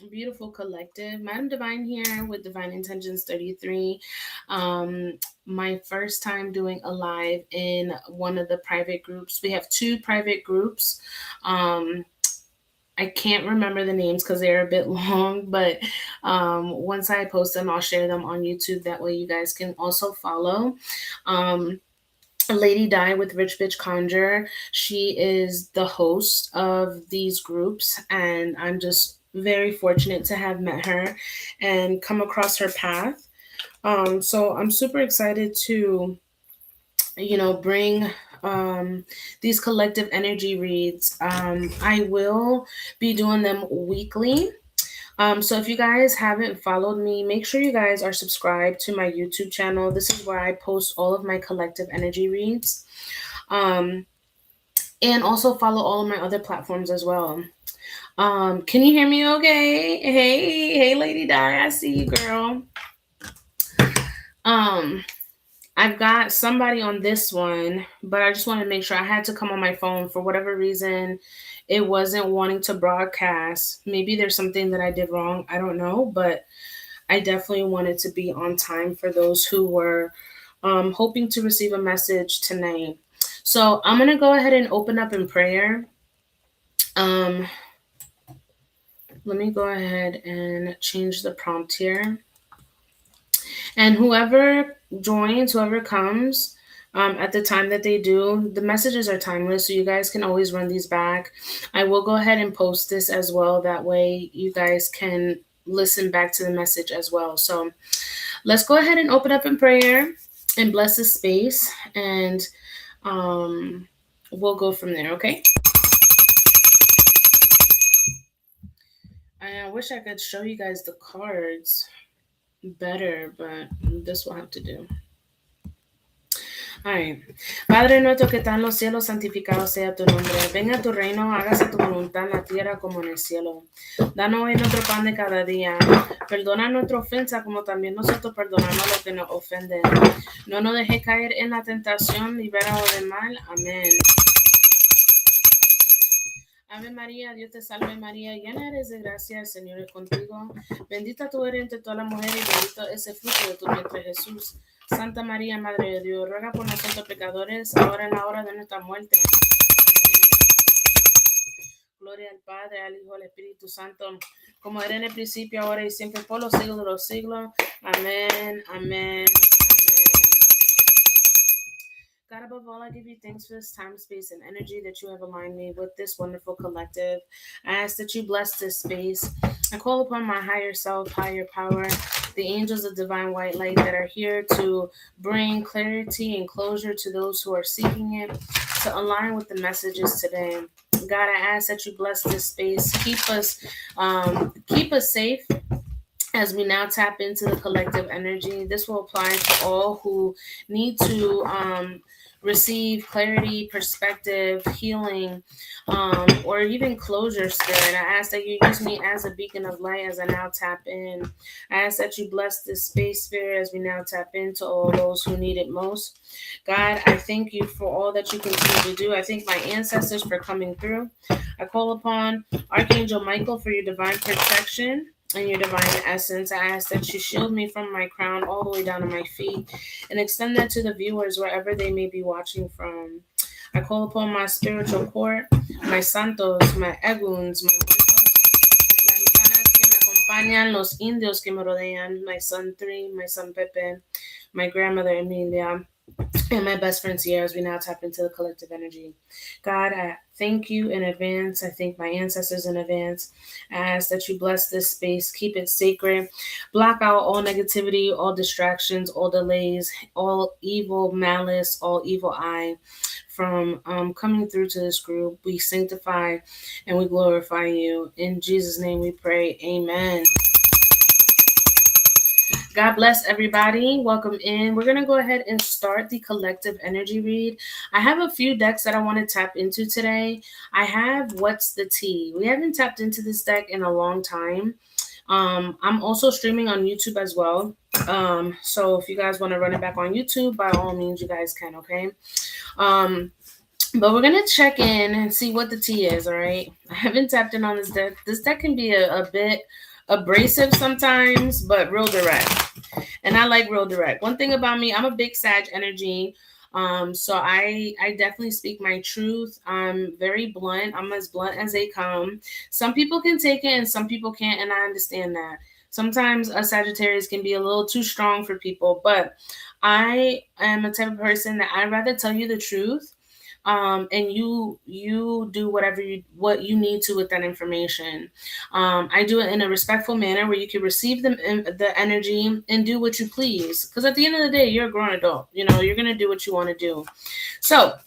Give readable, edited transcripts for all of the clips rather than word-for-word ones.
Beautiful collective. Madam Divine here with Divine Intentions 33. My first time doing a live in one of the private groups. We have two private groups. Um, I can't remember the names because they're a bit long, but once I post them, I'll share them on YouTube. That way, you guys can also follow. Um, Lady Di with Rich Bitch Conjure. She is the host of these groups, and I'm just very fortunate to have met her and come across her path. So I'm super excited to, bring um, these collective energy reads. I will be doing them weekly. So if you guys haven't followed me, make sure you guys are subscribed to my YouTube channel. This is where I post all of my collective energy reads. Um, and also follow all of my other platforms as well. Can you hear me okay? Hey, Lady Di, I see you, girl. Um, I've got somebody on this one, but I just want to make sure I had to come on my phone for whatever reason. It wasn't wanting to broadcast. Maybe there's something that I did wrong. I don't know, but I definitely wanted to be on time for those who were hoping to receive a message tonight. So I'm going to go ahead and open up in prayer. Um, Let me go ahead and change the prompt here. And whoever joins, whoever comes, at the time that they do, the messages are timeless, so you guys can always run these back. I will go ahead and post this as well. That way, you guys can listen back to the message as well. So, let's go ahead and open up in prayer and bless this space, and we'll go from there, okay? I wish I could show you guys the cards better, but this will have to do. Ay. Padre nuestro que está en los cielos, santificado sea tu nombre. Venga tu reino, hágase tu voluntad en la tierra como en el cielo. Danos hoy nuestro pan de cada día. Perdona nuestra ofensa como también nosotros perdonamos a los que nos ofenden. No nos dejes caer en la tentación, libéranos del mal. Amén. Ave María, Dios te salve María, llena eres de gracia, el Señor es contigo. Bendita tú eres entre todas las mujeres y bendito es el fruto de tu vientre Jesús. Santa María, Madre de Dios, ruega por nosotros pecadores, ahora en la hora de nuestra muerte. Amén. Gloria al Padre, al Hijo, al Espíritu Santo, como era en el principio, ahora y siempre, por los siglos de los siglos. Amén, amén. God, above all, I give you thanks for this time, space, and energy that you have aligned me with this wonderful collective. I ask that you bless this space. I call upon my higher self, higher power, the angels of divine white light that are here to bring clarity and closure to those who are seeking it, to align with the messages today. God, I ask that you bless this space. Keep us safe as we now tap into the collective energy. This will apply to all who need to receive clarity, perspective, healing, or even closure, Spirit. I ask that you use me as a beacon of light as I now tap in. I ask that you bless this space, Spirit, as we now tap into all those who need it most. God, I thank you for all that you continue to do. I thank my ancestors for coming through. I call upon Archangel Michael for your divine protection and your divine essence. I ask that you shield me from my crown all the way down to my feet and extend that to the viewers wherever they may be watching from. I call upon my spiritual court, my santos, my eguns, my muertos, las gitanas que me acompañan, los indios que me rodean, my son Three, my son Pepe, my grandmother Emilia, and my best friends here as we now tap into the collective energy. God, I thank you in advance. I thank my ancestors in advance. I ask that you bless this space, keep it sacred, block out all negativity, all distractions, all delays, all evil malice, all evil eye from coming through to this group. We sanctify and we glorify you. In Jesus' name we pray. Amen. God bless everybody. Welcome in. We're going to go ahead and start the collective energy read. I have a few decks that I want to tap into today. I have What's the Tea? We haven't tapped into this deck in a long time. I'm also streaming on YouTube as well. So if you guys want to run it back on YouTube, by all means, you guys can, okay? But we're going to check in and see what the tea is, all right? I haven't tapped in on this deck. This deck can be a bit abrasive sometimes, but real direct. And I like real direct. One thing about me, I'm a big Sag energy. So I definitely speak my truth. I'm very blunt. I'm as blunt as they come. Some people can take it and some people can't, and I understand that. Sometimes a Sagittarius can be a little too strong for people, but I am a type of person that I'd rather tell you the truth, and you do what you need to with that information. I do it in a respectful manner where you can receive the energy and do what you please. Because at the end of the day, you're a grown adult. You're gonna do what you want to do. So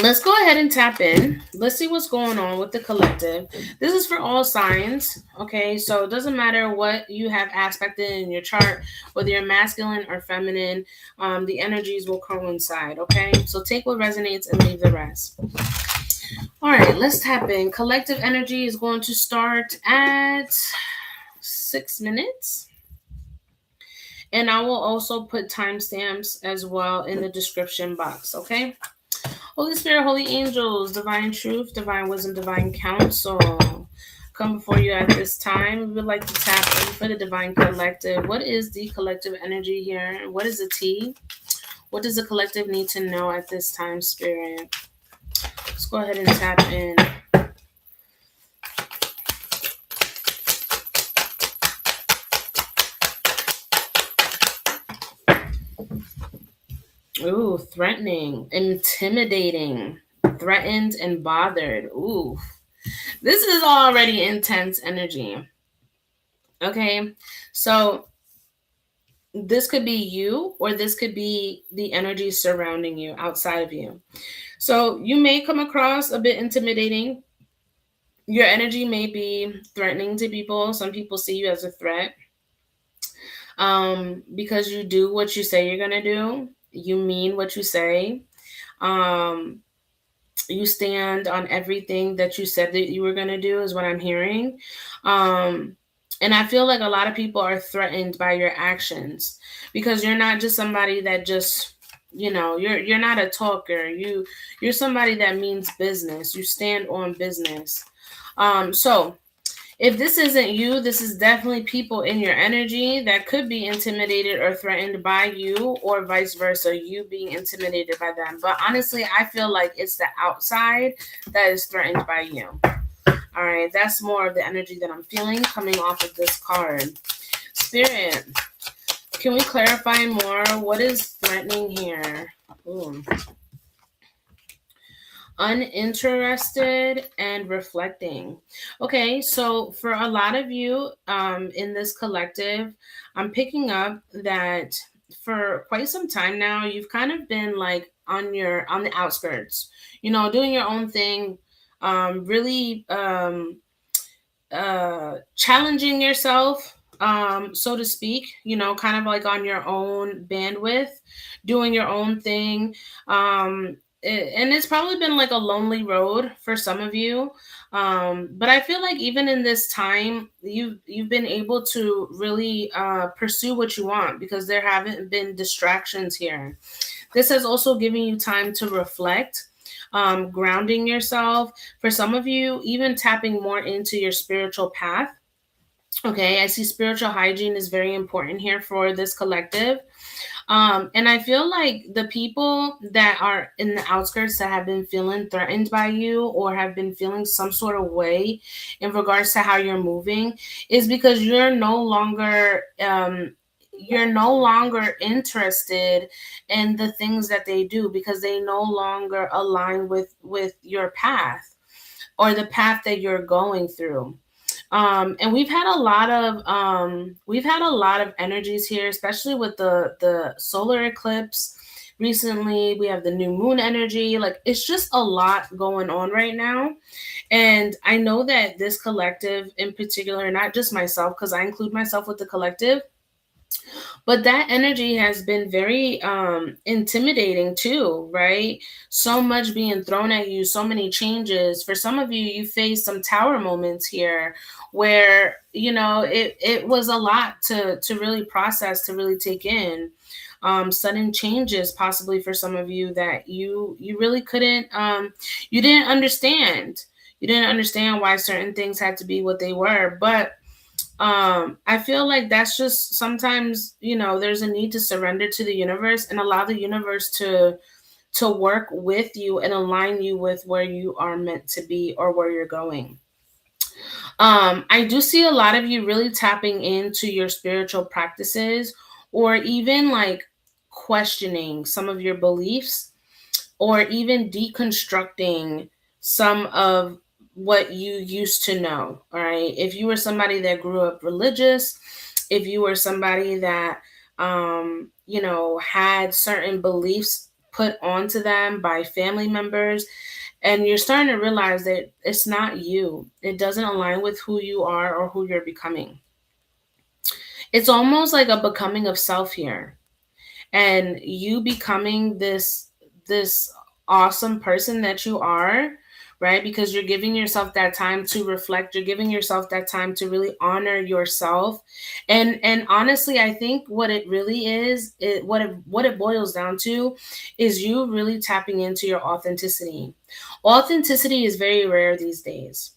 let's go ahead and tap in. Let's see what's going on with the collective. This is for all signs. Okay, so it doesn't matter what you have aspected in your chart, whether you're masculine or feminine, the energies will coincide. Okay, so take what resonates and leave the rest. All right, let's tap in. Collective energy is going to start at 6 minutes. And I will also put timestamps as well in the description box. Okay. Holy Spirit, holy angels, divine truth, divine wisdom, divine counsel, come before you at this time. We would like to tap in for the divine collective. What is the collective energy here? What is the T? What does the collective need to know at this time, Spirit? Let's go ahead and tap in. Ooh, threatening, intimidating, threatened and bothered. Ooh, this is already intense energy. Okay, so this could be you, or this could be the energy surrounding you, outside of you. So you may come across a bit intimidating. Your energy may be threatening to people. Some people see you as a threat, because you do what you say you're gonna do. You mean what you say. Um, you stand on everything that you said that you were going to do, is what I'm hearing. And I feel like a lot of people are threatened by your actions, because you're not just somebody that just, you're not a talker. You're somebody that means business. You stand on business. So if this isn't you, this is definitely people in your energy that could be intimidated or threatened by you, or vice versa, you being intimidated by them. But honestly, I feel like it's the outside that is threatened by you. All right, that's more of the energy that I'm feeling coming off of this card. Spirit, can we clarify more? What is threatening here? Ooh. Uninterested and reflecting. Okay, so for a lot of you in this collective, I'm picking up that for quite some time now, you've kind of been like on the outskirts, doing your own thing, really challenging yourself, so to speak, kind of like on your own bandwidth, doing your own thing. And it's probably been like a lonely road for some of you. But I feel like even in this time, you've been able to really pursue what you want, because there haven't been distractions here. This has also given you time to reflect, grounding yourself. For some of you, even tapping more into your spiritual path. Okay, I see spiritual hygiene is very important here for this collective. And I feel like the people that are in the outskirts that have been feeling threatened by you, or have been feeling some sort of way in regards to how you're moving, is because you're no longer interested in the things that they do, because they no longer align with your path, or the path that you're going through. And we've had a lot of energies here, especially with the solar eclipse recently. We have the new moon energy. Like, it's just a lot going on right now. And I know that this collective in particular, not just myself, because I include myself with the collective, but that energy has been very intimidating too, right? So much being thrown at you, so many changes. For some of you, you face some tower moments here where, it was a lot to really process, to really take in. Sudden changes possibly for some of you that you really couldn't, you didn't understand. You didn't understand why certain things had to be what they were. But I feel like that's just sometimes, there's a need to surrender to the universe and allow the universe to work with you and align you with where you are meant to be or where you're going. I do see a lot of you really tapping into your spiritual practices, or even like questioning some of your beliefs, or even deconstructing some of what you used to know. All right. If you were somebody that grew up religious, if you were somebody that, had certain beliefs put onto them by family members, and you're starting to realize that it's not you, it doesn't align with who you are or who you're becoming. It's almost like a becoming of self here, and you becoming this awesome person that you are, right? Because you're giving yourself that time to reflect, you're giving yourself that time to really honor yourself. And honestly, I think what it really is, what it boils down to is you really tapping into your authenticity. Authenticity is very rare these days.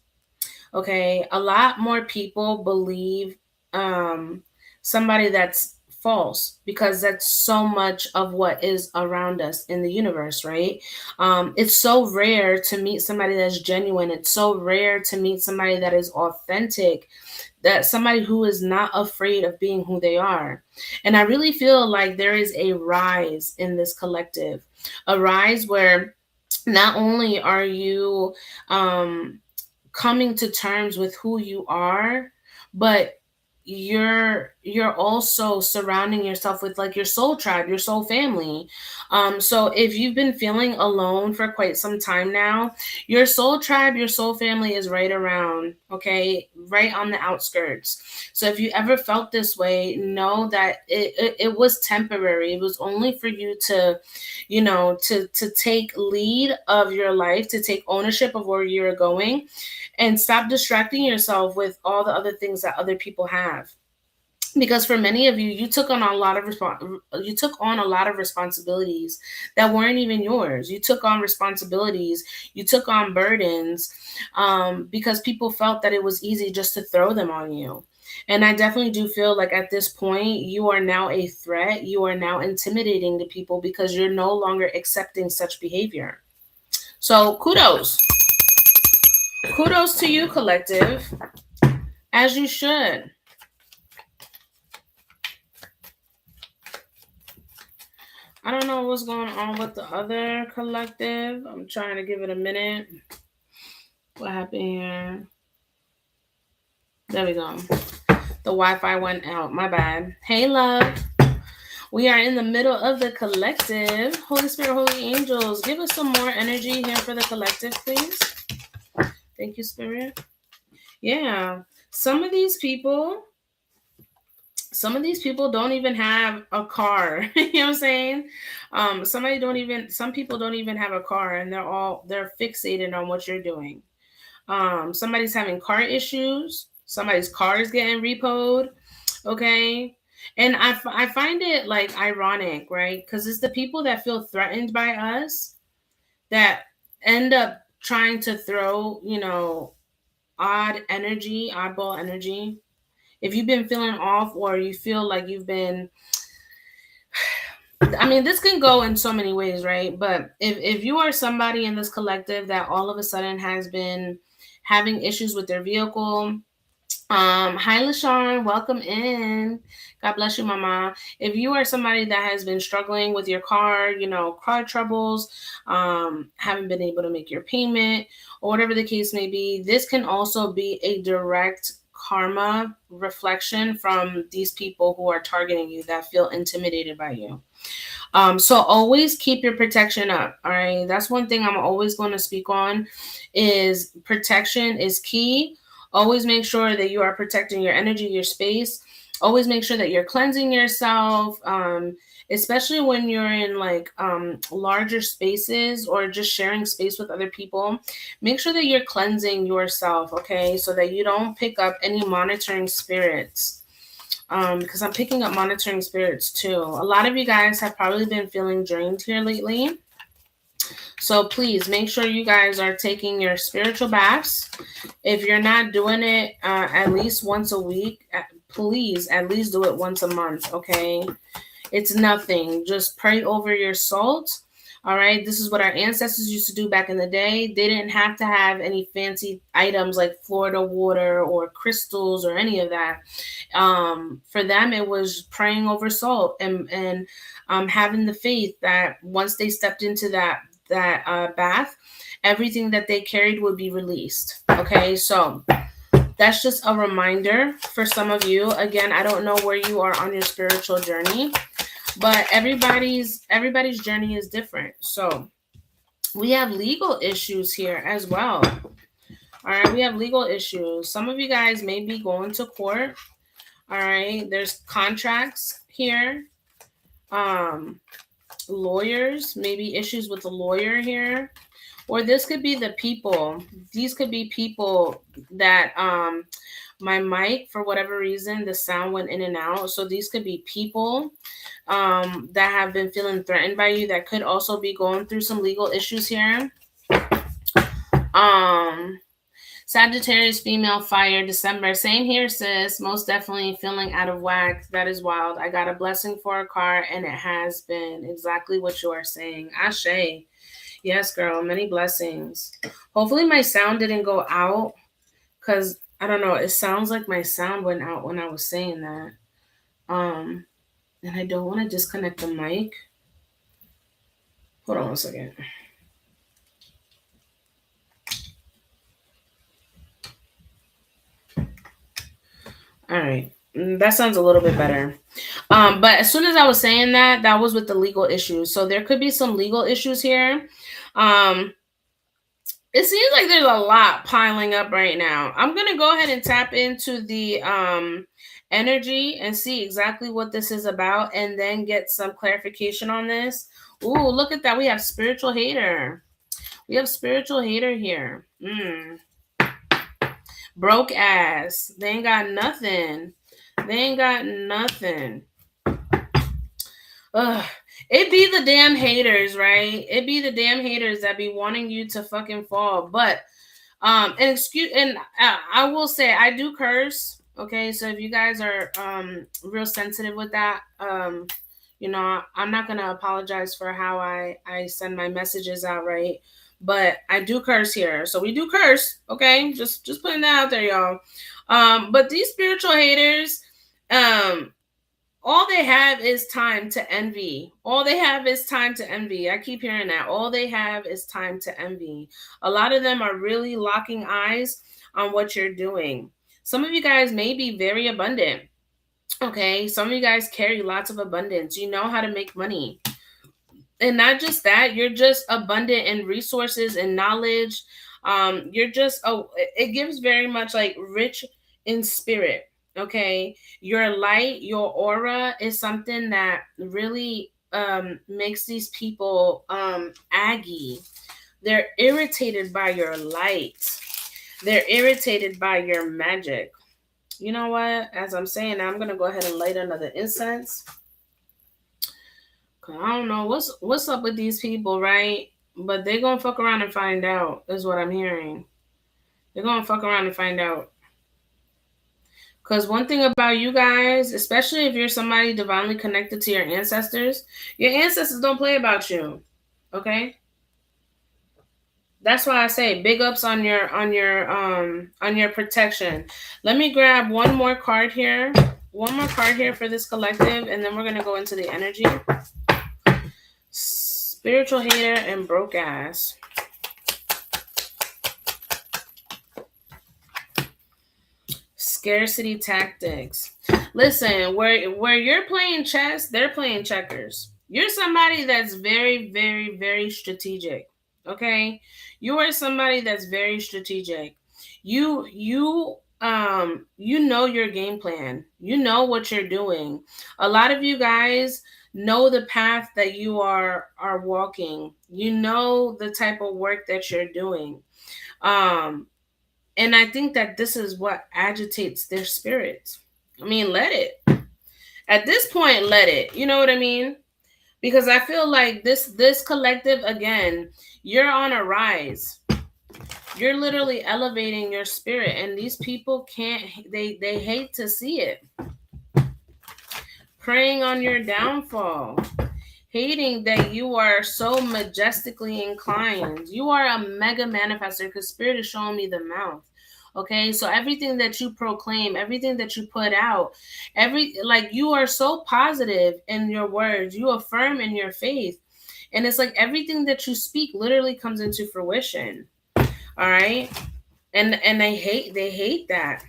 Okay, a lot more people believe um somebody that's false, because that's so much of what is around us in the universe, right? It's so rare to meet somebody that's genuine. It's so rare to meet somebody that is authentic, that somebody who is not afraid of being who they are. And I really feel like there is a rise in this collective, a rise where not only are you coming to terms with who you are, but you're also surrounding yourself with like your soul tribe, your soul family. So if you've been feeling alone for quite some time now, your soul tribe, your soul family is right around, okay, right on the outskirts. So if you ever felt this way, know that it was temporary. It was only for you to, to take lead of your life, to take ownership of where you're going, and stop distracting yourself with all the other things that other people have. Because for many of you, you took on a lot of you took on a lot of responsibilities that weren't even yours. You took on responsibilities, you took on burdens, because people felt that it was easy just to throw them on you. And I definitely do feel like at this point you are now a threat, you are now intimidating to people because you're no longer accepting such behavior. So kudos to you, collective, as you should. I don't know what's going on with the other collective. I'm trying to give it a minute. What happened here? There we go. The Wi-Fi went out. My bad. Hey, love. We are in the middle of the collective. Holy Spirit, Holy Angels, give us some more energy here for the collective, please. Thank you, Spirit. Yeah. Some of these people don't even have a car. You know what I'm saying? Some people don't even have a car, and they're fixated on what you're doing. Somebody's having car issues, somebody's car is getting repoed. Okay. And I find it like ironic, right? Because it's the people that feel threatened by us that end up trying to throw, oddball energy. If you've been feeling off, or you feel like you've been, I mean, this can go in so many ways, right? But if you are somebody in this collective that all of a sudden has been having issues with their vehicle, hi LaShawn, welcome in. God bless you, mama. If you are somebody that has been struggling with your car, car troubles, haven't been able to make your payment, or whatever the case may be, this can also be a direct karma reflection from these people who are targeting you, that feel intimidated by you. So always keep your protection up. All right. That's one thing I'm always going to speak on, is protection is key. Always make sure that you are protecting your energy, your space. Always make sure that you're cleansing yourself. Especially when you're in like larger spaces, or just sharing space with other people, make sure that you're cleansing yourself, okay? So that you don't pick up any monitoring spirits. Because I'm picking up monitoring spirits too. A lot of you guys have probably been feeling drained here lately. So please make sure you guys are taking your spiritual baths. If you're not doing it at least once a week, please at least do it once a month, okay? It's nothing. Just pray over your salt. All right. This is what our ancestors used to do back in the day. They didn't have to have any fancy items like Florida water or crystals or any of that. For them, it was praying over salt and having the faith that once they stepped into that bath, everything that they carried would be released. Okay. So that's just a reminder for some of you. Again, I don't know where you are on your spiritual journey, but everybody's journey is different. So we have legal issues here as well. All right, we have legal issues. Some of you guys may be going to court. All right, there's contracts here. Lawyers, maybe issues with the lawyer here. Or this could be the people. These could be people that my mic, for whatever reason, the sound went in and out. So these could be people that have been feeling threatened by you, that could also be going through some legal issues here. Sagittarius, female, fire, December. Same here, sis. Most definitely feeling out of whack. That is wild. I got a blessing for a car, and it has been exactly what you are saying. Ashe. Yes, girl. Many blessings. Hopefully my sound didn't go out, because I don't know. It sounds like my sound went out when I was saying that. And I don't want to disconnect the mic. Hold on 1 second. All right. That sounds a little bit better. But as soon as I was saying that, that was with the legal issues. So there could be some legal issues here. It seems like there's a lot piling up right now. I'm going to go ahead and tap into the energy and see exactly what this is about, and then get some clarification on this. Ooh, look at that. We have spiritual hater. We have spiritual hater here. Broke ass. They ain't got nothing. They ain't got nothing. Ugh. It be the damn haters, right? It be the damn haters that be wanting you to fucking fall. But I will say I do curse. Okay, so if you guys are real sensitive with that, I'm not gonna apologize for how I send my messages out, right? But I do curse here, so we do curse. Okay, just putting that out there, y'all. But these spiritual haters, all they have is time to envy. All they have is time to envy. I keep hearing that. All they have is time to envy. A lot of them are really locking eyes on what you're doing. Some of you guys may be very abundant. Okay. Some of you guys carry lots of abundance. You know how to make money. And not just that, you're just abundant in resources and knowledge. You're just, it gives very much like rich in spirit. Okay, your light, your aura is something that really makes these people aggy. They're irritated by your light. They're irritated by your magic. You know what? As I'm saying, I'm gonna go ahead and light another incense. I don't know what's up with these people, right? But they're gonna fuck around and find out, is what I'm hearing. They're gonna fuck around and find out. Because one thing about you guys, especially if you're somebody divinely connected to your ancestors don't play about you. Okay? That's why I say big ups on your protection. Let me grab one more card here. One more card here for this collective, and then we're gonna go into the energy. Spiritual hater and broke ass. Scarcity tactics. Listen, where you're playing chess, they're playing checkers. You're somebody that's very, very, very strategic. Okay? You are somebody that's very strategic. You know your game plan. You know what you're doing. A lot of you guys know the path that you are walking. You know the type of work that you're doing. And I think that this is what agitates their spirits. I mean, let it. At this point, let it. You know what I mean? Because I feel like this collective, again, you're on a rise. You're literally elevating your spirit, and these people can't, they hate to see it. Preying on your downfall, hating that you are so majestically inclined. You are a mega manifester because spirit is showing me the mouth. Okay, so everything that you proclaim, everything that you put out, like you are so positive in your words, you affirm in your faith, and it's like everything that you speak literally comes into fruition. All right, and they hate that.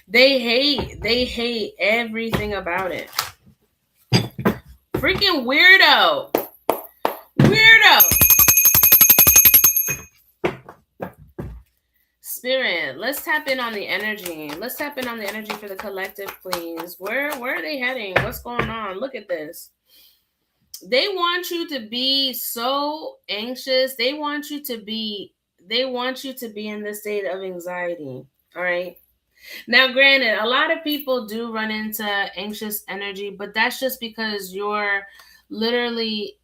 They hate everything about it. Freaking weirdo. Weirdo. Spirit, let's tap in on the energy. Let's tap in on the energy for the collective, please. Where are they heading? What's going on? Look at this. They want you to be so anxious. They want you to be in this state of anxiety. All right. Now, granted, a lot of people do run into anxious energy, but that's just because you're literally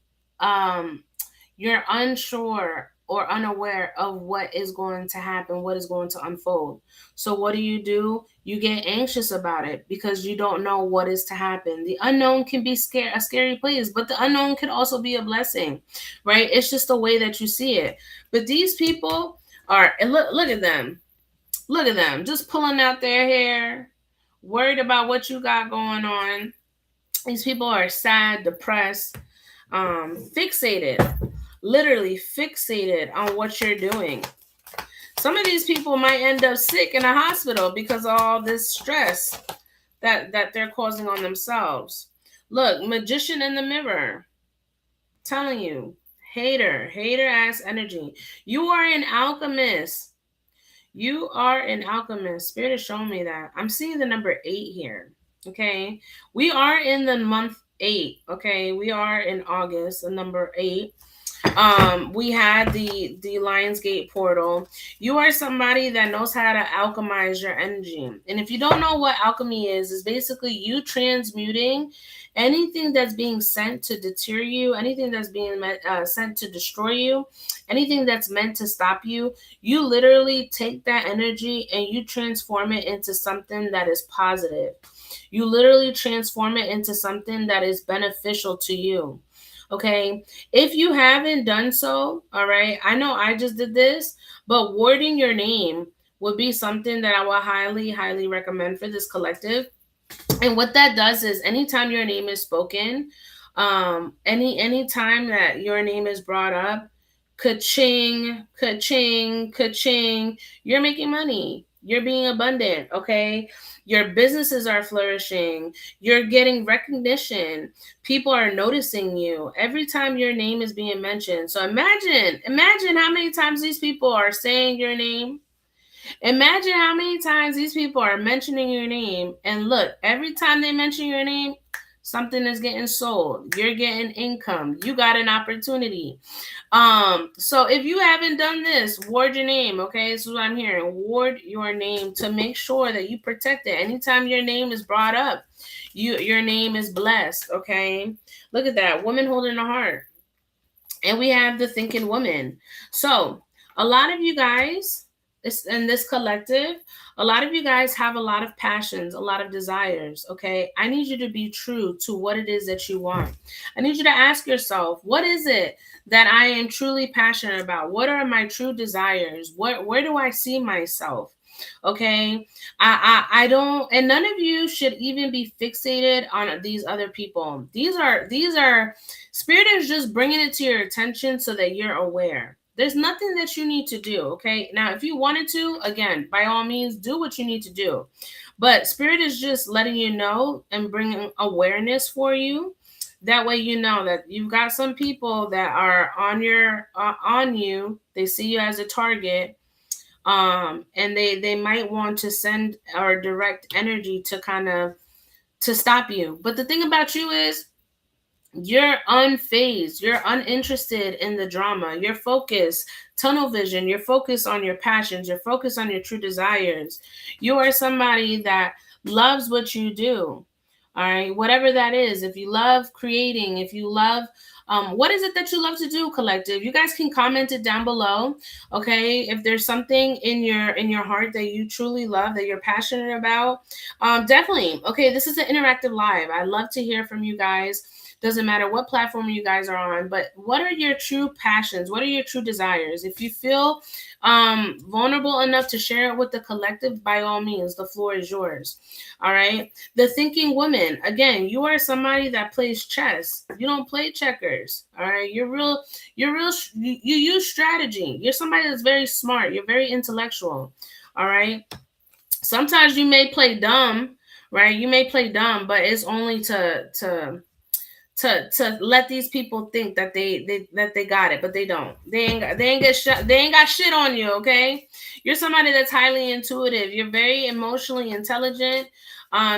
you're unsure or unaware of what is going to happen, what is going to unfold. So what do? You get anxious about it because you don't know what is to happen. The unknown can be a scary place, but the unknown can also be a blessing, right? It's just the way that you see it. But these people are, and look at them. Look at them, just pulling out their hair, worried about what you got going on. These people are sad, depressed, fixated, literally fixated on what you're doing. Some of these people might end up sick in a hospital because of all this stress that they're causing on themselves. Look, magician in the mirror, telling you, hater ass energy. You are an alchemist. You are an alchemist. Spirit is showing me that. I'm seeing the number 8 here. Okay. We are in the month 8. Okay. We are in August, the number 8. We had the Lionsgate portal. You are somebody that knows how to alchemize your energy. And if you don't know what alchemy is basically you transmuting anything that's being sent to deter you, anything that's being sent to destroy you, anything that's meant to stop you. You literally take that energy and you transform it into something that is positive. You literally transform it into something that is beneficial to you. Okay, if you haven't done so, all right, I know I just did this, but wording your name would be something that I will highly recommend for this collective. And what that does is anytime your name is spoken, any time that your name is brought up, ka-ching, ka-ching, ka-ching, you're making money. You're being abundant, okay? Your businesses are flourishing. You're getting recognition. People are noticing you every time your name is being mentioned. So imagine how many times these people are saying your name. Imagine how many times these people are mentioning your name. And look, every time they mention your name, something is getting sold. You're getting income. You got an opportunity. So if you haven't done this, ward your name. Okay, this is what I'm hearing. Ward your name to make sure that you protect it. Anytime your name is brought up, your name is blessed. Okay, look at that woman holding a heart, and we have the thinking woman. So a lot of you guys in this collective, a lot of you guys have a lot of passions, a lot of desires. Okay, I need you to be true to what it is that you want. I need you to ask yourself, what is it that I am truly passionate about? What are my true desires? Where do I see myself? Okay, I don't, and none of you should even be fixated on these other people. These are spirit is just bringing it to your attention so that you're aware. There's nothing that you need to do. Okay, now if you wanted to, again, by all means, do what you need to do. But spirit is just letting you know and bringing awareness for you. That way, you know that you've got some people that are on you. They see you as a target, and they might want to send or direct energy to kind of to stop you. But the thing about you is you're unfazed, you're uninterested in the drama, you're focused, tunnel vision, you're focused on your passions, you're focused on your true desires. You are somebody that loves what you do. All right, whatever that is. If you love creating, if you love, what is it that you love to do, collective? You guys can comment it down below. Okay, if there's something in your heart that you truly love, that you're passionate about, definitely. Okay, this is an interactive live. I love to hear from you guys. Doesn't matter what platform you guys are on, but what are your true passions? What are your true desires? If you feel vulnerable enough to share it with the collective, by all means, the floor is yours. All right. The thinking woman, again, you are somebody that plays chess. You don't play checkers. All right. You use strategy. You're somebody that's very smart. You're very intellectual. All right. Sometimes you may play dumb, right? You may play dumb, but it's only to let these people think that they got it, but they don't. They ain't got shit on you, okay? You're somebody that's highly intuitive. You're very emotionally intelligent.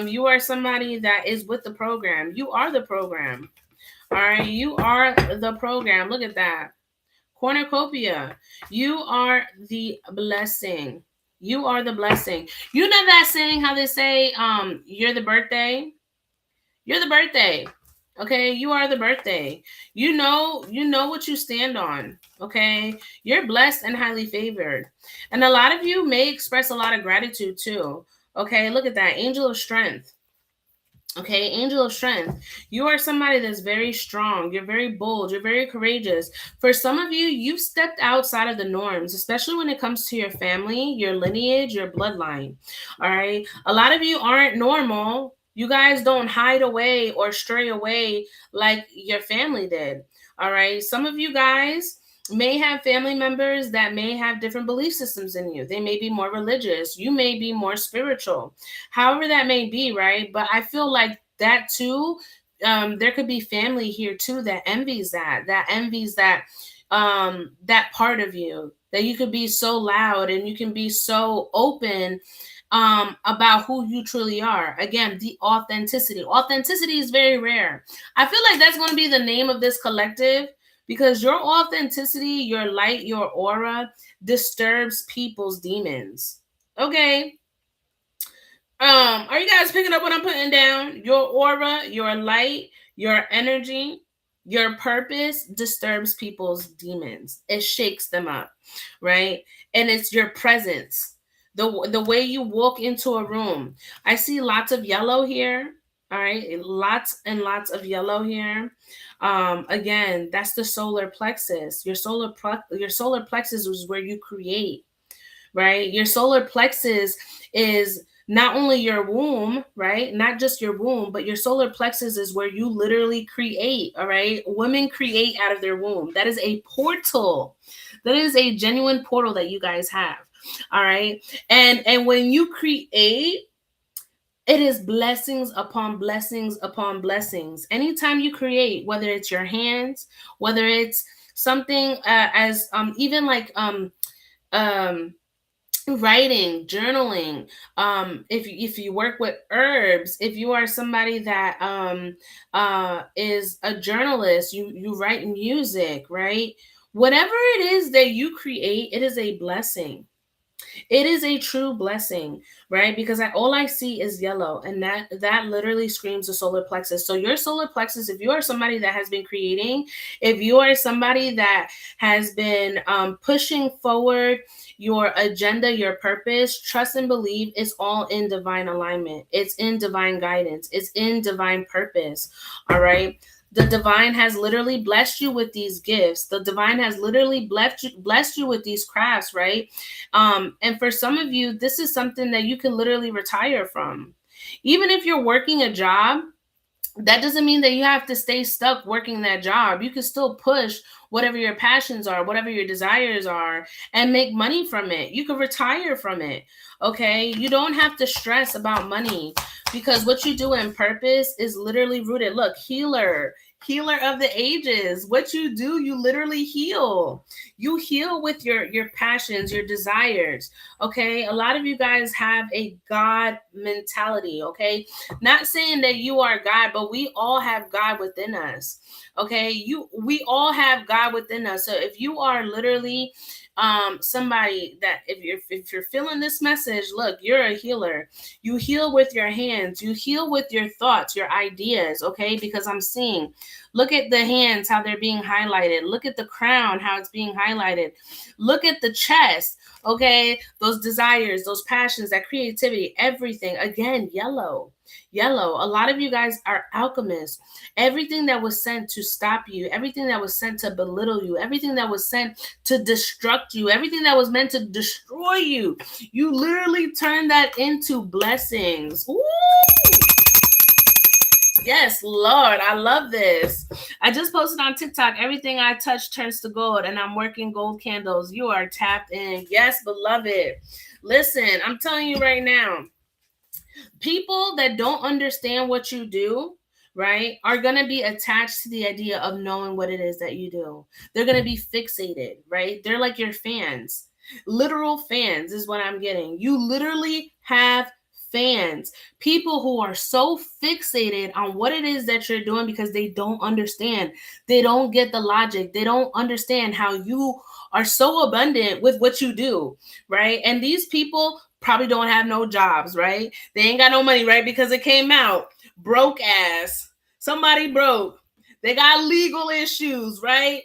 You are somebody that is with the program. You are the program. All right, you are the program. Look at that. Cornucopia. You are the blessing. You are the blessing. You know that saying how they say, you're the birthday? You're the birthday. Okay, you are the birthday. You know what you stand on. Okay, you're blessed and highly favored. And a lot of you may express a lot of gratitude too. Okay, look at that. Angel of strength. Okay, angel of strength. You are somebody that's very strong. You're very bold. You're very courageous. For some of you, you've stepped outside of the norms, especially when it comes to your family, your lineage, your bloodline. All right. A lot of you aren't normal. You guys don't hide away or stray away like your family did. All right. Some of you guys may have family members that may have different belief systems than you. They may be more religious. You may be more spiritual. However that may be, right? But I feel like that too, there could be family here too that envies that part of you, that you could be so loud and you can be so open about who you truly are. Again, the authenticity. Authenticity is very rare. I feel like that's going to be the name of this collective, because your authenticity, your light, your aura disturbs people's demons. Okay. Are you guys picking up what I'm putting down? Your aura, your light, your energy, your purpose disturbs people's demons. It shakes them up, right? And it's your presence. The way you walk into a room. I see lots of yellow here. All right, lots and lots of yellow here. Again, that's the solar plexus. Your solar plexus is where you create, right? Your solar plexus is not only your womb, right? Not just your womb, but your solar plexus is where you literally create, all right? Women create out of their womb. That is a portal. That is a genuine portal that you guys have. All right? And when you create, it is blessings upon blessings upon blessings. Anytime you create, whether it's your hands, whether it's something as even like writing, journaling, if you work with herbs, if you are somebody that is a journalist, you write music, right? Whatever it is that you create, it is a blessing. It is a true blessing, right? Because all I see is yellow, and that literally screams the solar plexus. So your solar plexus, if you are somebody that has been creating, if you are somebody that has been pushing forward your agenda, your purpose, trust and believe it's all in divine alignment. It's in divine guidance. It's in divine purpose. All right. The divine has literally blessed you with these gifts. The divine has literally blessed you with these crafts, right? And for some of you, this is something that you can literally retire from. Even if you're working a job, that doesn't mean that you have to stay stuck working that job. You can still push whatever your passions are, whatever your desires are, and make money from it. You can retire from it. Okay. You don't have to stress about money, because what you do in purpose is literally rooted. Look, healer of the ages. What you do, you literally heal. You heal with your passions, your desires. Okay. A lot of you guys have a God mentality. Okay. Not saying that you are God, but we all have God within us. Okay. We all have God within us. So if you are literally somebody that if you're feeling this message, look, you're a healer. You heal with your hands. You heal with your thoughts, your ideas, okay? Because I'm seeing, look at the hands, how they're being highlighted. Look at the crown, how it's being highlighted. Look at the chest, okay? Those desires, those passions, that creativity, everything. Again, yellow. A lot of you guys are alchemists. Everything that was sent to stop you, everything that was sent to belittle you, everything that was sent to destruct you, everything that was meant to destroy you, you literally turn that into blessings. Ooh. Yes, Lord, I love this. I just posted on TikTok, everything I touch turns to gold, and I'm working gold candles. You are tapped in. Yes, beloved. Listen, I'm telling you right now, people that don't understand what you do, right, are going to be attached to the idea of knowing what it is that you do. They're going to be fixated, right? They're like your fans. Literal fans is what I'm getting. You literally have fans, people who are so fixated on what it is that you're doing because they don't understand. They don't get the logic. They don't understand how you are so abundant with what you do, right? And these people probably don't have no jobs, right? They ain't got no money, right? Because it came out broke ass. Somebody broke. They got legal issues, right?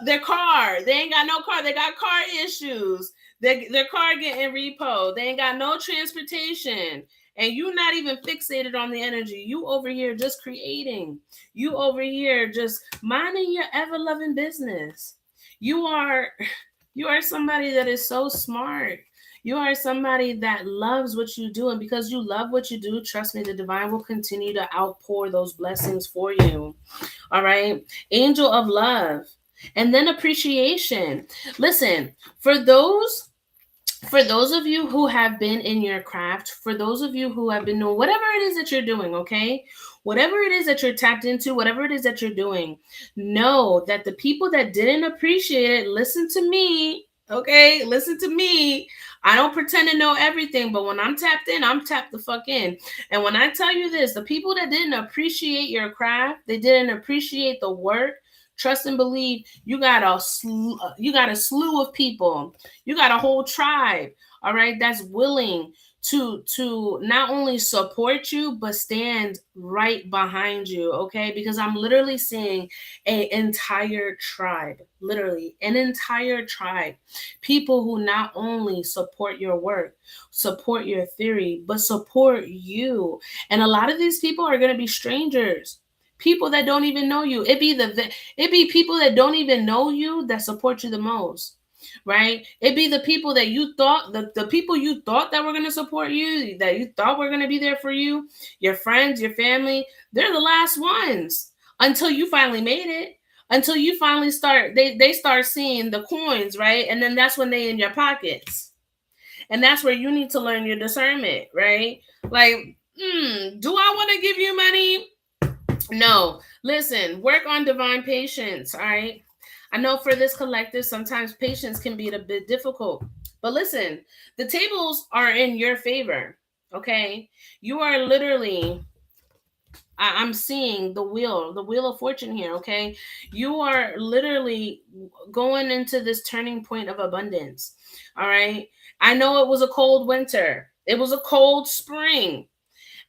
Their car, they ain't got no car. They got car issues. Their car getting repo. They ain't got no transportation. And you not even fixated on the energy. You over here just creating. You over here just minding your ever-loving business. You are somebody that is so smart. You are somebody that loves what you do. And because you love what you do, trust me, the divine will continue to outpour those blessings for you. All right. Angel of love. And then appreciation. Listen, for those of you who have been in your craft, for those of you who have been doing whatever it is that you're doing, okay? Whatever it is that you're tapped into, whatever it is that you're doing, know that the people that didn't appreciate it, listen to me, okay? Listen to me. I don't pretend to know everything, but when I'm tapped in, I'm tapped the fuck in. And when I tell you this, the people that didn't appreciate your craft, they didn't appreciate the work, trust and believe, you got a slew of people. You got a whole tribe, all right, that's willing to not only support you but stand right behind you, okay? Because I'm literally seeing an entire tribe, literally an entire tribe, people who not only support your work, support your theory, but support you. And a lot of these people are going to be strangers, people that don't even know you. It be people that don't even know you that support you the most, right? It be the people that you thought, the people you thought that were going to support you, that you thought were going to be there for you, your friends, your family. They're the last ones until you finally made it, until you finally start, they start seeing the coins, right? And then that's when they in your pockets. And that's where you need to learn your discernment, right? Like, do I want to give you money? No. Listen, work on divine patience, all right? I know for this collective, sometimes patience can be a bit difficult. But listen, the tables are in your favor, okay? You are literally, I'm seeing the wheel of fortune here, okay? You are literally going into this turning point of abundance, all right? I know it was a cold winter. It was a cold spring.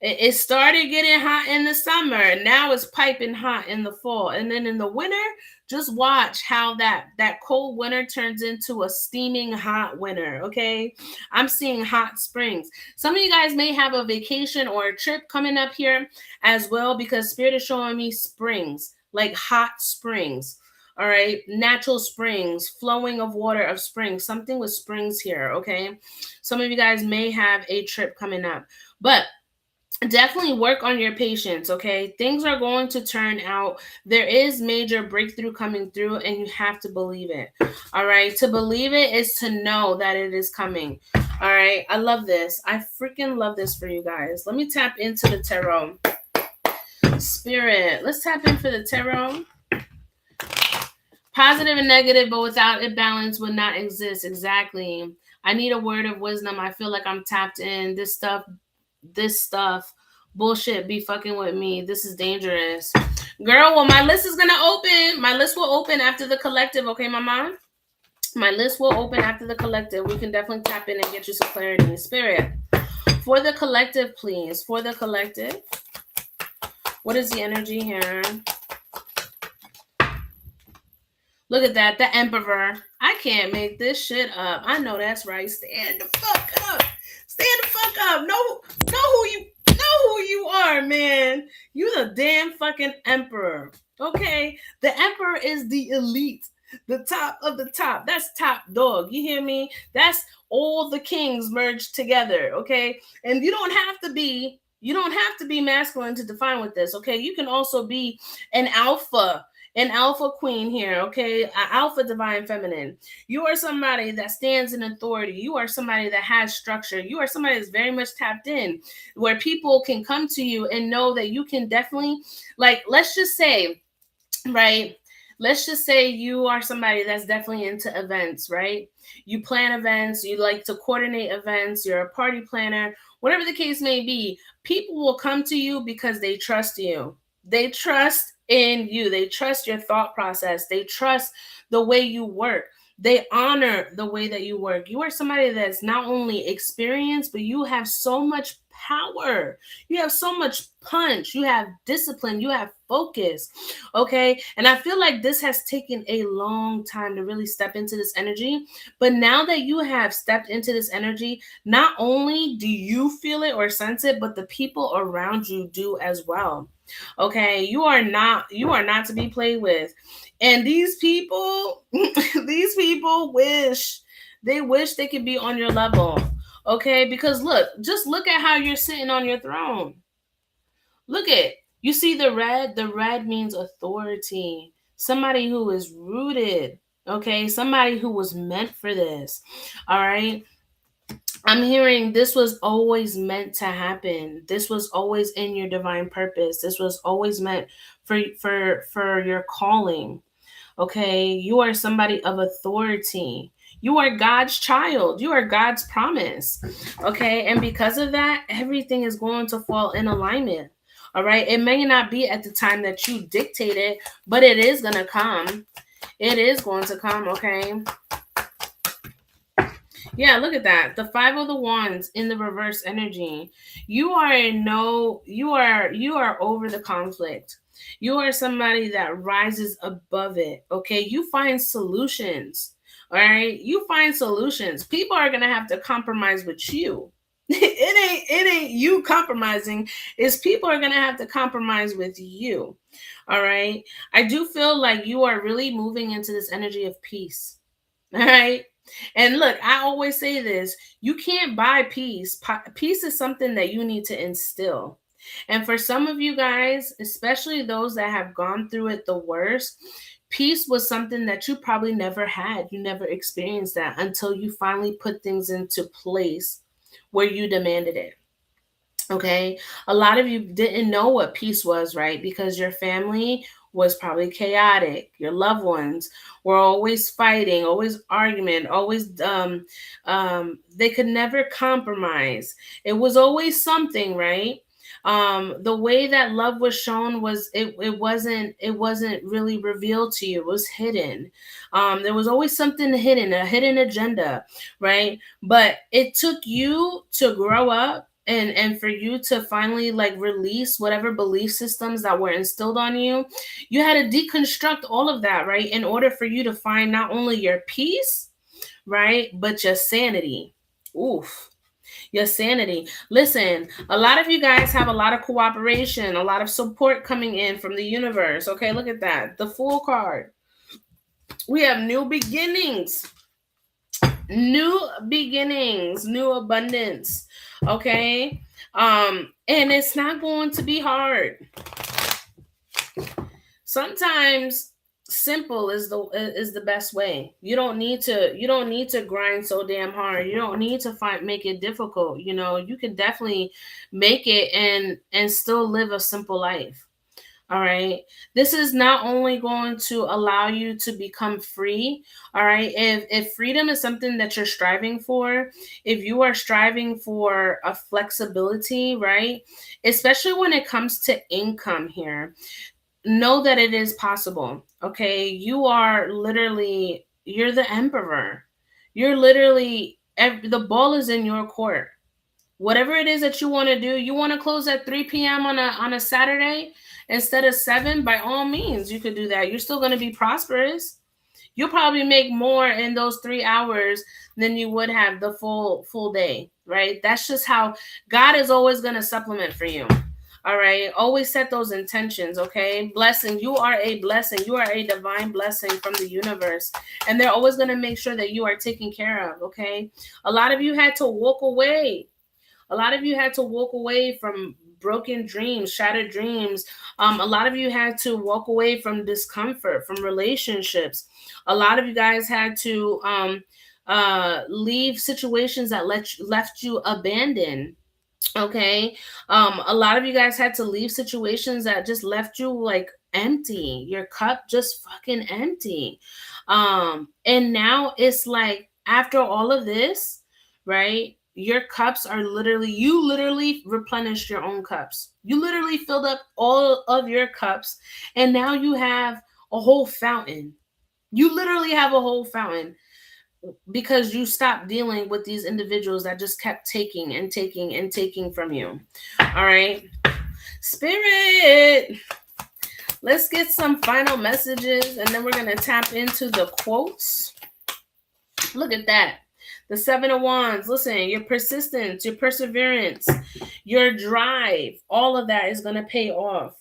It started getting hot in the summer. Now it's piping hot in the fall. And then in the winter, just watch how that cold winter turns into a steaming hot winter, okay? I'm seeing hot springs. Some of you guys may have a vacation or a trip coming up here as well, because Spirit is showing me springs, like hot springs. All right, natural springs, flowing of water of springs, something with springs here, okay? Some of you guys may have a trip coming up, but definitely work on your patience, okay? Things are going to turn out. There is major breakthrough coming through, and you have to believe it. All right, to believe it is to know that it is coming. All right, I love this. I freaking love this for you guys. Let me tap into the tarot. Spirit, let's tap in for the tarot. Positive and negative, but without it, balance would not exist. Exactly. I need a word of wisdom. I feel like I'm tapped in. This stuff, bullshit be fucking with me. This is dangerous. Girl, well, my list is going to open. My list will open after the collective. Okay, mama? My list will open after the collective. We can definitely tap in and get you some clarity in spirit. For the collective, please. For the collective, what is the energy here? Look at that, the Emperor. I can't make this shit up. I know that's right. Stand the fuck up. Stand the fuck up. Know who you are, man. You the damn fucking Emperor. Okay? The Emperor is the elite. The top of the top. That's top dog. You hear me? That's all the kings merged together. Okay? And you don't have to be masculine to define with this. Okay? You can also be an alpha queen here, okay? An alpha divine feminine. You are somebody that stands in authority. You are somebody that has structure. You are somebody that's very much tapped in, where people can come to you and know that you can definitely, like, let's just say, right? Let's just say you are somebody that's definitely into events, right? You plan events, you like to coordinate events, you're a party planner, whatever the case may be. People will come to you because they trust you. They trust in you. They trust your thought process. They trust the way you work. They honor the way that you work. You are somebody that's not only experienced, but you have so much power. You have so much punch. You have discipline. You have focus. Okay. And I feel like this has taken a long time to really step into this energy. But now that you have stepped into this energy, not only do you feel it or sense it, but the people around you do as well. Okay, you are not to be played with. And these people wish they could be on your level. Okay, because just look at how you're sitting on your throne. Look at, you see the red means authority. Somebody who is rooted, okay? Somebody who was meant for this. All right? I'm hearing this was always meant to happen. This was always in your divine purpose. This was always meant for your calling. Okay? You are somebody of authority. You are God's child. You are God's promise. Okay? And because of that, everything is going to fall in alignment. All right? It may not be at the time that you dictate it, but it is going to come. It is going to come, okay? Yeah, look at that. The Five of the Wands in the reverse energy. You are over the conflict. You are somebody that rises above it. Okay. You find solutions. All right. You find solutions. People are gonna have to compromise with you. It ain't you compromising. It's people are gonna have to compromise with you. All right. I do feel like you are really moving into this energy of peace. All right. And look, I always say this, you can't buy peace. Peace is something that you need to instill. And for some of you guys, especially those that have gone through it the worst, peace was something that you probably never had. You never experienced that until you finally put things into place where you demanded it. Okay. A lot of you didn't know what peace was, right? Because your family was probably chaotic. Your loved ones were always fighting, always arguing, always they could never compromise. It was always something, right? The way that love was shown was it wasn't really revealed to you. It was hidden. There was always something hidden, a hidden agenda, right? But it took you to grow up and for you to finally like release whatever belief systems that were instilled on you. You had to deconstruct all of that, right, in order for you to find not only your peace, right, but your sanity. Oof. Your sanity. Listen, a lot of you guys have a lot of cooperation, a lot of support coming in from the universe. Okay, look at that, the Fool card. We have new beginnings, new abundance. Okay. And it's not going to be hard. Sometimes simple is the best way. You don't need to grind so damn hard. You don't need to make it difficult. You can definitely make it and still live a simple life. All right. This is not only going to allow you to become free. All right. If freedom is something that you're striving for, if you are striving for a flexibility, right? Especially when it comes to income here, know that it is possible. Okay. You are literally You're the emperor. You're literally the ball is in your court. Whatever it is that you want to do, you want to close at 3 p.m. on a Saturday instead of 7, by all means, you could do that. You're still going to be prosperous. You'll probably make more in those 3 hours than you would have the full day, right? That's just how God is always going to supplement for you. All right. Always set those intentions. Okay. Blessing. You are a blessing. You are a divine blessing from the universe. And they're always going to make sure that you are taken care of. Okay. A lot of you had to walk away. A lot of you had to walk away from broken dreams, shattered dreams. A lot of you had to walk away from discomfort, from relationships. A lot of you guys had to leave situations that left you abandoned. Okay. A lot of you guys had to leave situations that just left you like empty, your cup just fucking empty. And now it's like after all of this, right, your cups are literally, you literally replenished your own cups, you literally filled up all of your cups, and now you have a whole fountain. You literally have a whole fountain because you stopped dealing with these individuals that just kept taking and taking and taking from you. All right. Spirit, let's get some final messages and then we're going to tap into the quotes. Look at that. The 7 of Wands. Listen, your persistence, your perseverance, your drive, all of that is going to pay off.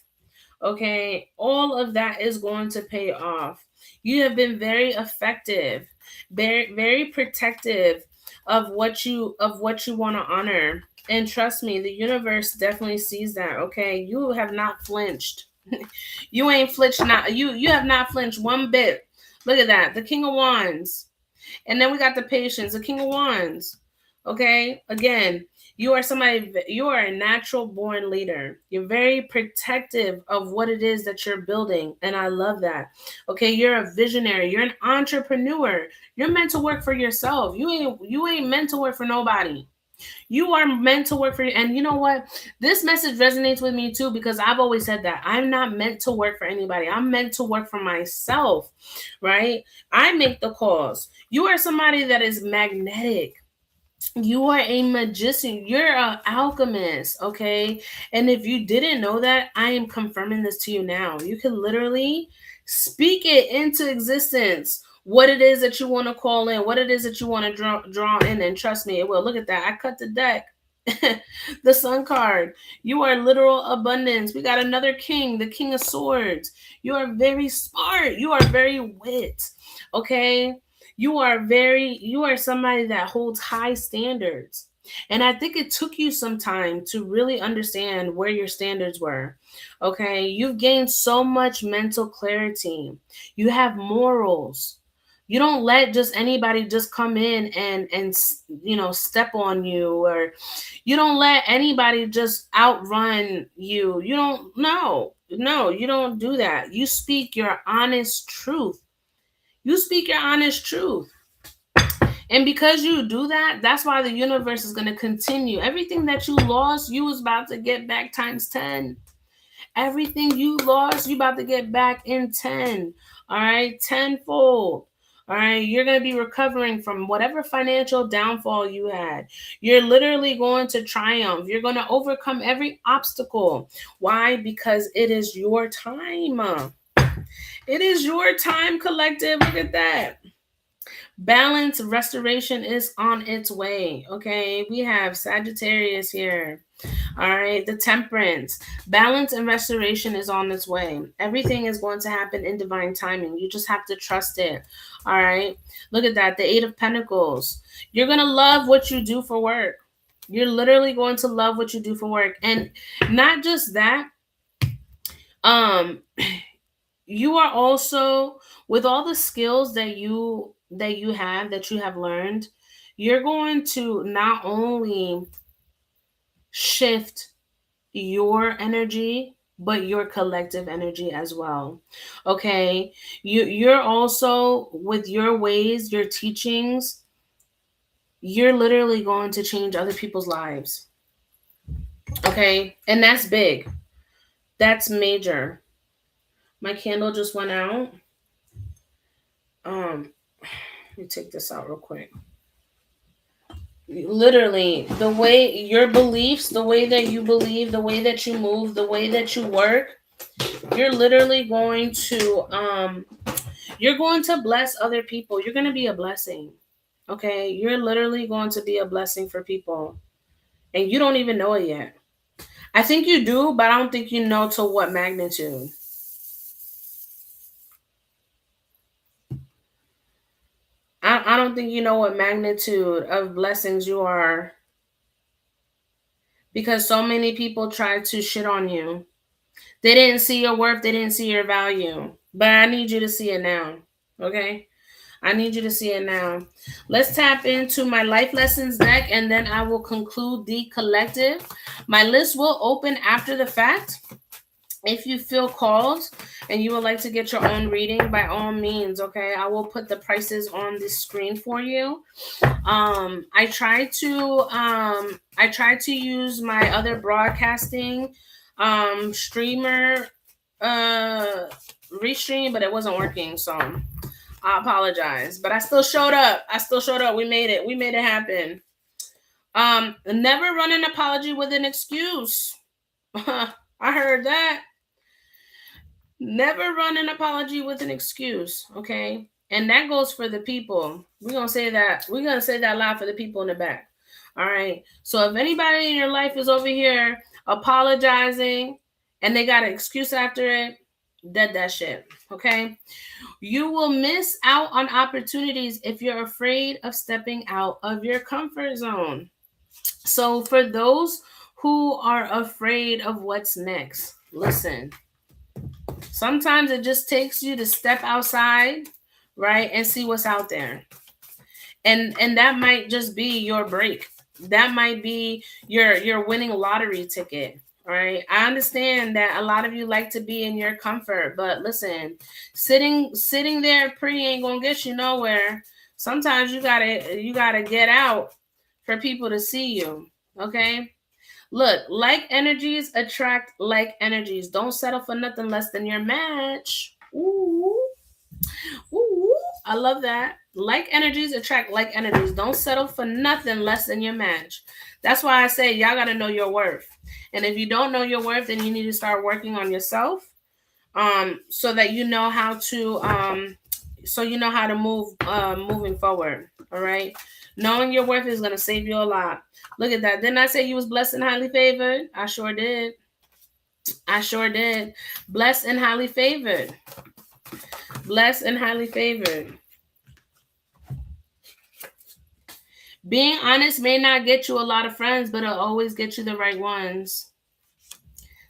Okay. All of that is going to pay off. You have been very effective, very, very protective of what you want to honor. And trust me, the universe definitely sees that. Okay. You have not flinched. You ain't flinched. Not you have not flinched one bit. Look at that. The King of Wands. And then we got the Patience, the King of Wands. Okay. Again, you are somebody, you are a natural born leader. You're very protective of what it is that you're building. And I love that. Okay. You're a visionary. You're an entrepreneur. You're meant to work for yourself. You ain't meant to work for nobody. You are meant to work for you. And you know what? This message resonates with me too, because I've always said that I'm not meant to work for anybody. I'm meant to work for myself, right? I make the calls. You are somebody that is magnetic. You are a magician. You're an alchemist, okay? And if you didn't know that, I am confirming this to you now. You can literally speak it into existence. What it is that you want to call in, what it is that you want to draw in, and trust me, it will. Look at that. I cut the deck. The Sun card. You are literal abundance. We got another king, the King of Swords. You are very smart. You are very wit. Okay? You are somebody that holds high standards. And I think it took you some time to really understand where your standards were. Okay? You've gained so much mental clarity. You have morals. You don't let just anybody just come in and step on you, or you don't let anybody just outrun you. You don't, no, you don't do that. You speak your honest truth. You speak your honest truth. And because you do that, that's why the universe is going to continue. Everything that you lost, you was about to get back times 10. Everything you lost, you about to get back in 10. All right, tenfold. All right, you're going to be recovering from whatever financial downfall you had. You're literally going to triumph. You're going to overcome every obstacle. Why? Because it is your time. It is your time, collective. Look at that. Balance, restoration is on its way. Okay, we have Sagittarius here. All right, the Temperance. Balance and restoration is on its way. Everything is going to happen in divine timing. You just have to trust it. All right, look at that. The Eight of Pentacles. You're going to love what you do for work. You're literally going to love what you do for work. And not just that, you are also, with all the skills that you have learned, you're going to not only shift your energy but your collective energy as well. Okay, you're also, with your ways, your teachings, you're literally going to change other people's lives. Okay, and that's big. That's major. My candle just went out. me take this out real quick. Literally, the way your beliefs, the way that you believe, the way that you move, the way that you work, you're literally going to you're going to bless other people. You're going to be a blessing. Okay? You're literally going to be a blessing for people. And you don't even know it yet. I think you do, but I don't think you know to what magnitude. I don't think you know what magnitude of blessings you are, because so many people try to shit on you. They didn't see your worth, they didn't see your value. But I need you to see it now. Okay? I need you to see it now. Let's tap into my life lessons deck, and then I will conclude the collective. My list will open after the fact. If you feel called and you would like to get your own reading, by all means, okay? I will put the prices on the screen for you. I try to use my other broadcasting streamer restream, but it wasn't working, so I apologize. But I still showed up. We made it. We made it happen. Never run an apology with an excuse. I heard that. Never run an apology with an excuse, okay? And that goes for the people. We're gonna say that loud for the people in the back. All right. So if anybody in your life is over here apologizing and they got an excuse after it, dead that shit. Okay. You will miss out on opportunities if you're afraid of stepping out of your comfort zone. So for those who are afraid of what's next, listen. Sometimes it just takes you to step outside, right, and see what's out there. And that might just be your break. That might be your winning lottery ticket. All right. I understand that a lot of you like to be in your comfort, but listen, sitting there pretty ain't gonna get you nowhere. Sometimes you gotta get out for people to see you. Okay. Look, like energies attract like energies. Don't settle for nothing less than your match. Ooh. Ooh. I love that. Like energies attract like energies. Don't settle for nothing less than your match. That's why I say y'all got to know your worth. And if you don't know your worth, then you need to start working on yourself. So that you know how to move moving forward. All right. Knowing your worth is gonna save you a lot. Look at that. Didn't I say you was blessed and highly favored? I sure did. I sure did. Blessed and highly favored. Blessed and highly favored. Being honest may not get you a lot of friends, but it'll always get you the right ones.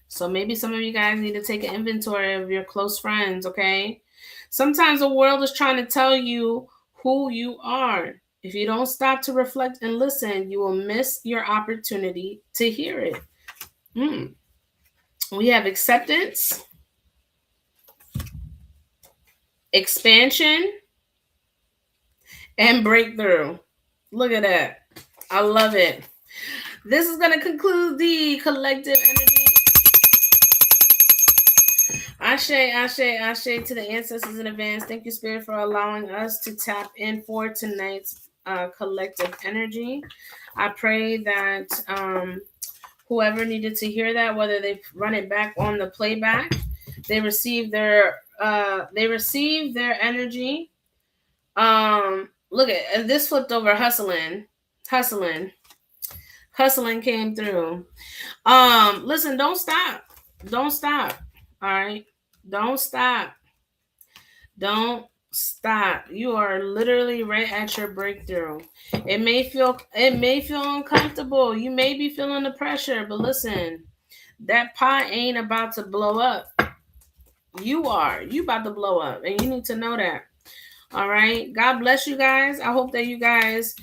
So maybe some of you guys need to take an inventory of your close friends, okay? Sometimes the world is trying to tell you who you are. If you don't stop to reflect and listen, you will miss your opportunity to hear it. We have acceptance, expansion, and breakthrough. Look at that. I love it. This is going to conclude the collective energy. Ashe, ashe, ashe to the ancestors in advance. Thank you, Spirit, for allowing us to tap in for tonight's collective energy. I pray that whoever needed to hear that, whether they run it back on the playback, they receive their energy. Look at this flipped over. Hustling came through. Listen, don't stop. All right, don't stop. You are literally right at your breakthrough. It may feel uncomfortable. You may be feeling the pressure, but listen, that pot ain't about to blow up. You about to blow up, and you need to know that. All right. God bless you guys. I hope that you guys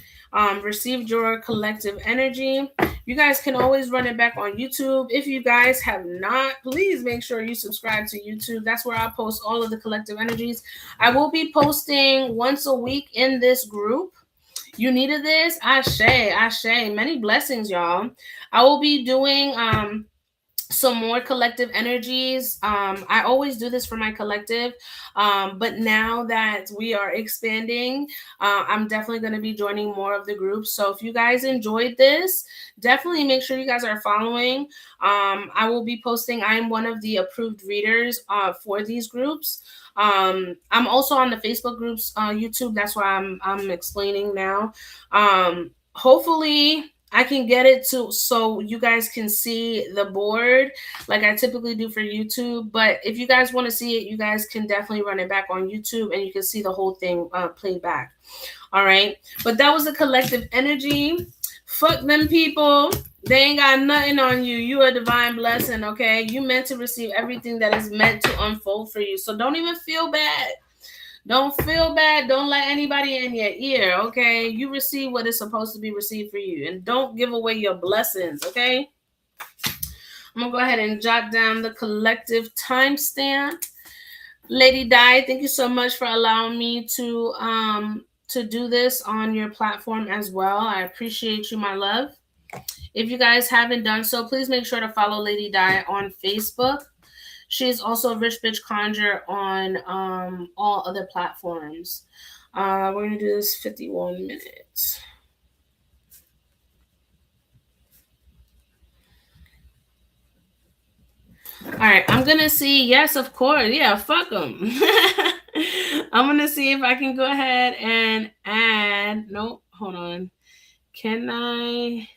received your collective energy. You guys can always run it back on YouTube. If you guys have not, please make sure you subscribe to YouTube. That's where I post all of the collective energies. I will be posting once a week in this group. You needed this? Ashe. Many blessings, y'all. I will be doing some more collective energies. I always do this for my collective, but now that we are expanding, I'm definitely going to be joining more of the groups. So if you guys enjoyed this, definitely make sure you guys are following. I will be posting. I am one of the approved readers for these groups. I'm also on the Facebook groups, YouTube. That's why I'm explaining now. Hopefully I can get it to so you guys can see the board like I typically do for YouTube. But if you guys want to see it, you guys can definitely run it back on YouTube and you can see the whole thing played back. All right. But that was a collective energy. Fuck them people. They ain't got nothing on you. You a divine blessing, okay? You meant to receive everything that is meant to unfold for you. So don't even feel bad. Don't feel bad. Don't let anybody in your ear, okay? You receive what is supposed to be received for you. And don't give away your blessings, okay? I'm going to go ahead and jot down the collective timestamp. Lady Di, thank you so much for allowing me to do this on your platform as well. I appreciate you, my love. If you guys haven't done so, please make sure to follow Lady Di on Facebook. She's also a Rich Bitch Conjure on all other platforms. We're going to do this 51 minutes. All right, I'm going to see. Yes, of course. Yeah, fuck them. I'm going to see if I can go ahead and add. Nope, hold on. Can I?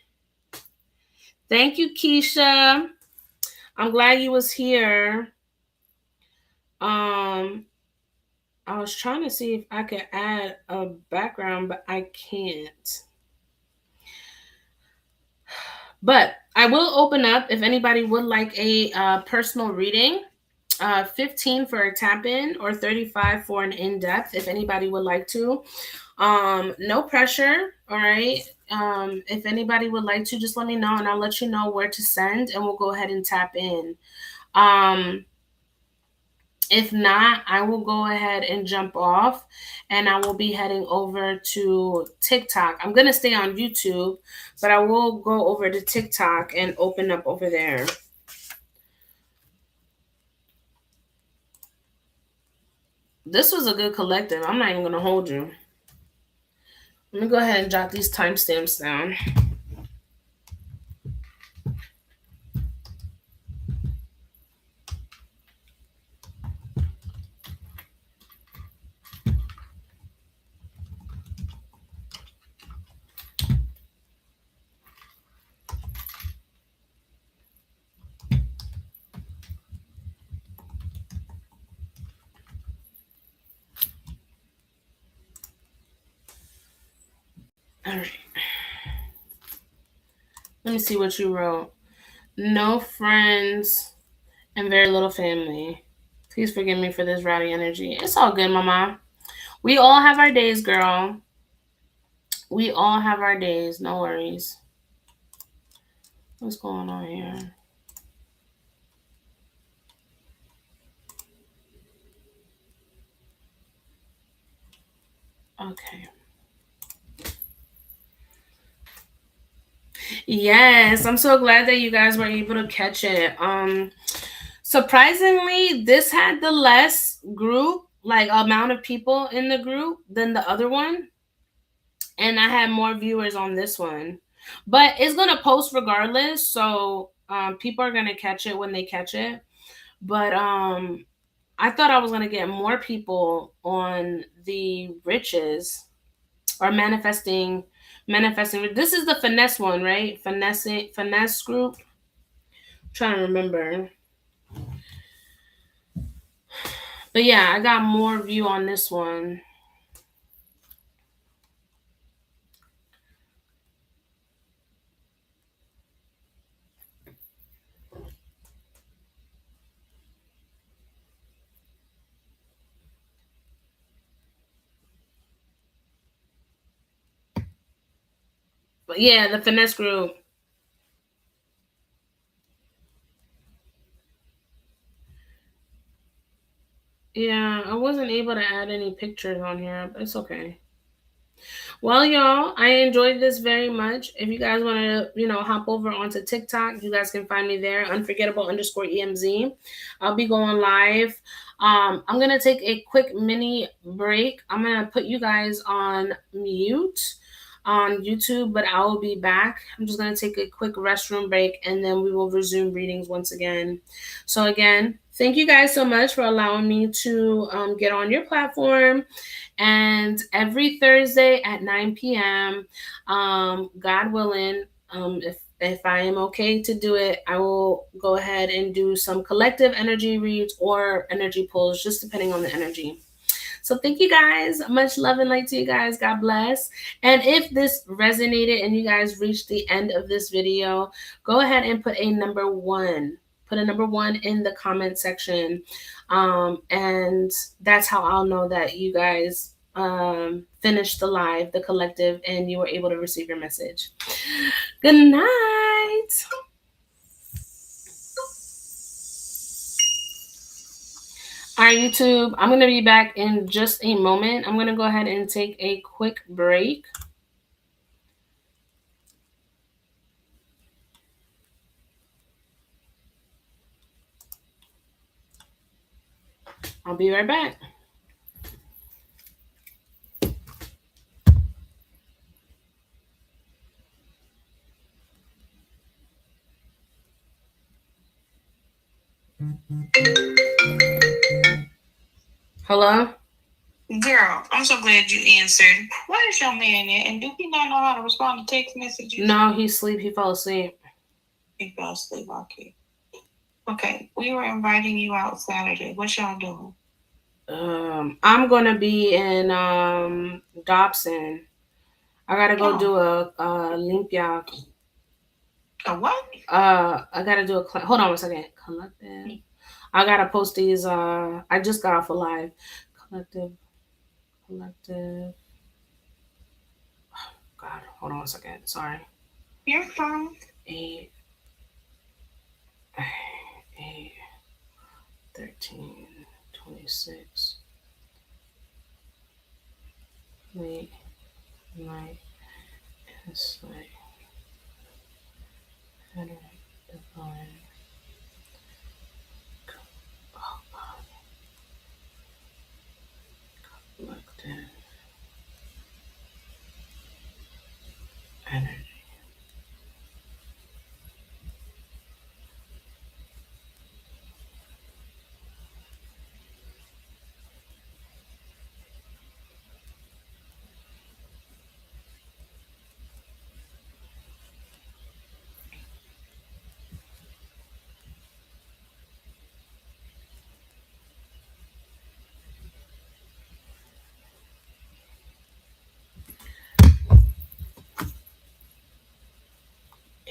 Thank you, Keisha. I'm glad you was here. I was trying to see if I could add a background, but I can't. But I will open up if anybody would like a personal reading. 15 for a tap in or 35 for an in depth if anybody would like to. No pressure. All right. If anybody would like to, just let me know and I'll let you know where to send and we'll go ahead and tap in. If not, I will go ahead and jump off and I will be heading over to TikTok. I'm going to stay on YouTube, but I will go over to TikTok and open up over there. This was a good collective. I'm not even going to hold you. Let me go ahead and jot these timestamps down. All right. Let me see what you wrote. No friends and very little family. Please forgive me for this rowdy energy. It's all good, mama. We all have our days, girl. We all have our days. No worries. What's going on here? Okay. Yes, I'm so glad that you guys were able to catch it. Surprisingly, this had the less group, like amount of people in the group than the other one. And I had more viewers on this one. But it's gonna post regardless, so people are gonna catch it when they catch it. But I thought I was gonna get more people on the riches or manifesting. This is the finesse one, right? Finesse group. I'm trying to remember. But yeah, I got more view on this one. But yeah, the finesse group. Yeah, I wasn't able to add any pictures on here, but it's okay. Well, y'all, I enjoyed this very much. If you guys want to, hop over onto TikTok, you guys can find me there, unforgettable_EMZ. I'll be going live. I'm going to take a quick mini break. I'm going to put you guys on mute on YouTube, but I will be back. I'm just going to take a quick restroom break and then we will resume readings once again. So, again, thank you guys so much for allowing me to get on your platform. And every Thursday at 9 p.m., God willing, if I am okay to do it, I will go ahead and do some collective energy reads or energy pulls, just depending on the energy. So thank you guys. Much love and light to you guys. God bless. And if this resonated and you guys reached the end of this video, go ahead and put a number one. Put a number one in the comment section. And that's how I'll know that you guys finished the live, the collective, and you were able to receive your message. Good night. All right, YouTube, I'm going to be back in just a moment. I'm going to go ahead and take a quick break. I'll be right back. Hello? Girl, I'm so glad you answered. Why is your man there? And do he not know how to respond to text messages? No, he fell asleep. He fell asleep, okay. Okay, we were inviting you out Saturday. What y'all doing? I'm gonna be in Dobson. I gotta go do a limpia. A what? I gotta do a hold on one second. Collective. I gotta post these. I just got off a live. Collective. God, hold on one second. Sorry. You're fine. 8, 13, 26. Late night insight. Divine. Oh God. Collective energy.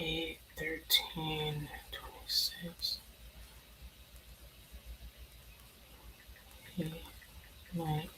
Eight, 13, 26. Night.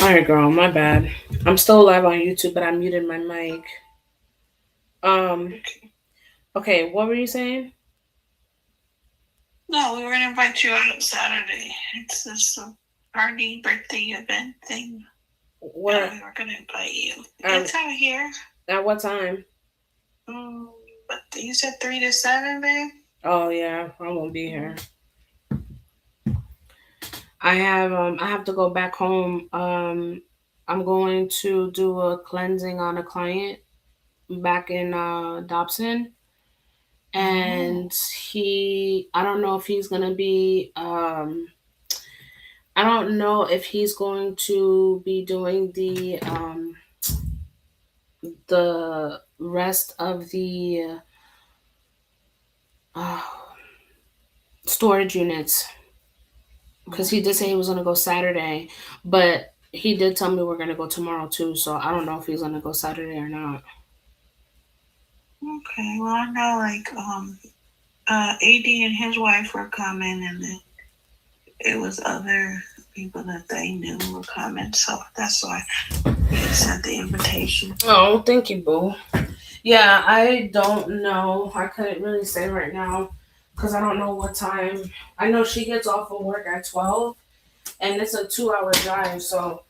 Alright, girl, my bad. I'm still live on YouTube, but I muted my mic. Okay, what were you saying? No, we were gonna invite you out on Saturday. It's this party birthday event thing. Where? Yeah, we were gonna invite you. It's out here. At what time? But you said 3 to 7, babe? Oh yeah, I won't be here. I have to go back home. I'm going to do a cleansing on a client back in Dobson. And I don't know if he's gonna be I don't know if he's going to be doing the rest of the storage units, because he did say he was going to go Saturday, but He did tell me we're gonna go tomorrow too, so I don't know if he's gonna go Saturday or not. Okay, well I know like AD and his wife were coming, and then it was other people that they knew were coming, so that's why he sent the invitation. Oh, thank you, boo. Yeah, I don't know. I couldn't really say right now because I don't know what time. I know she gets off of work at 12, and it's a 2 hour drive. So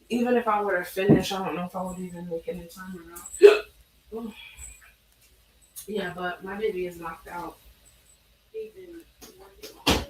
even if I were to finish, I don't know if I would even make it in time or not. Yeah, but my baby is knocked out. He's been working all day.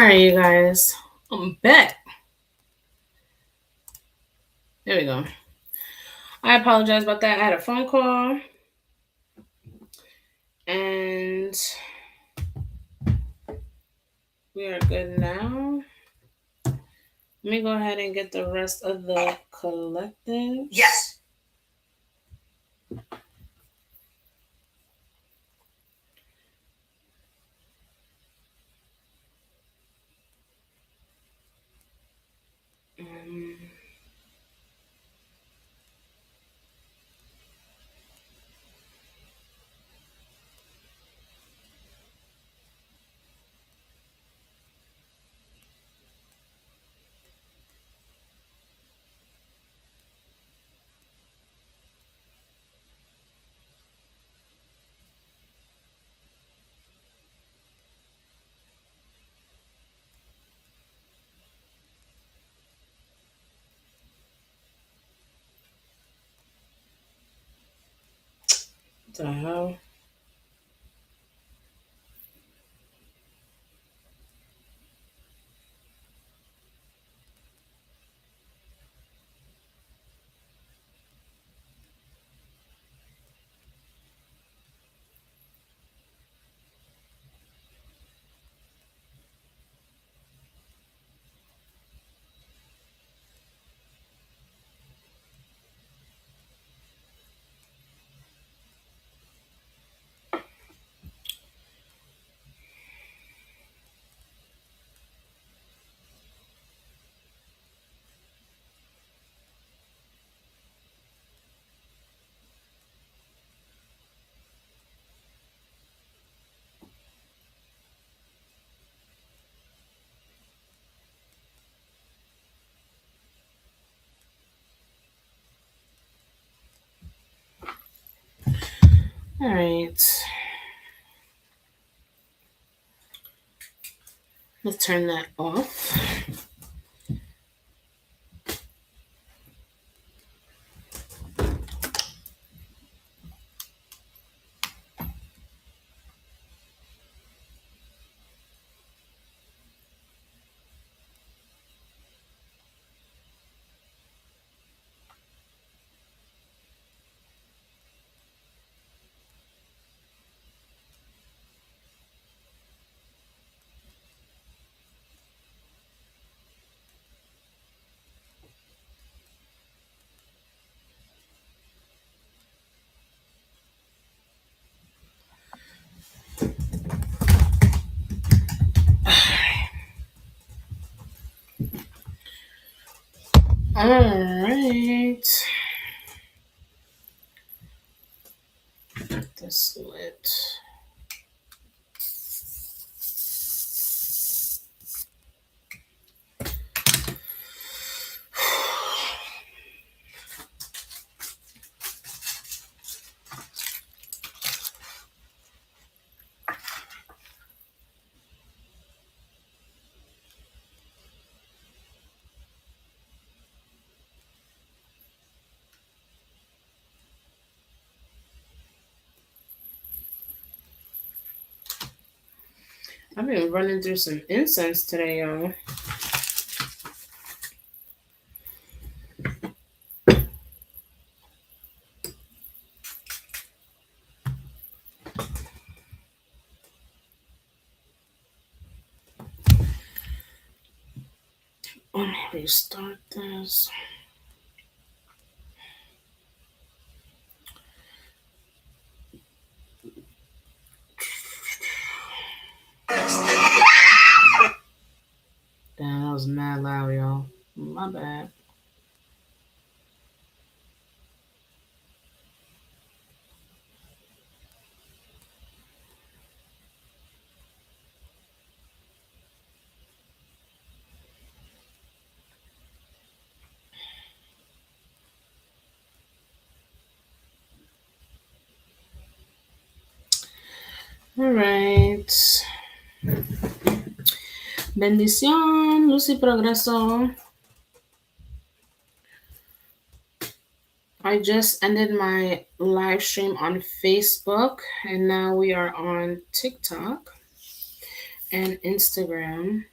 right, you guys. I'm back. There we go. I apologize about that. I had a phone call. And we are good now. Let me go ahead and get the rest of the collective. Yes. Um, what the hell? All right. Let's turn that off. All right. Get this lit. I've been running through some incense today, y'all. Let me restart this. Damn, that was mad loud, y'all. My bad. All right. Bendición, luz y progreso. I just ended my live stream on Facebook, and now we are on TikTok and Instagram.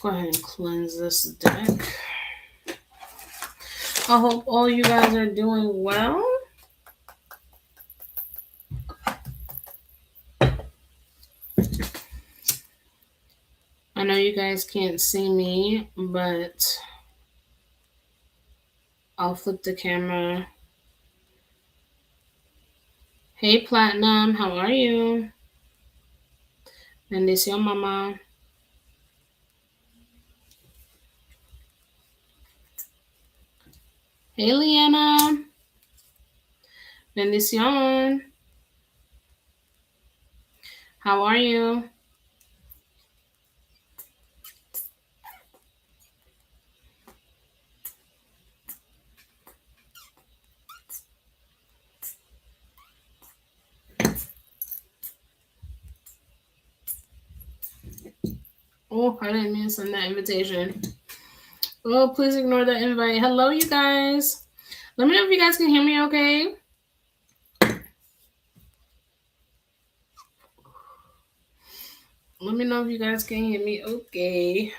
Go ahead and cleanse this deck. I hope all you guys are doing well. I know you guys can't see me, but I'll flip the camera. Hey, Platinum, how are you? Bendición, mama. Hey, Leanna. Bendición. How are you? Oh, I didn't mean to send that invitation. Oh, please ignore that invite. Hello, you guys. Let me know if you guys can hear me okay. Let me know if you guys can hear me okay.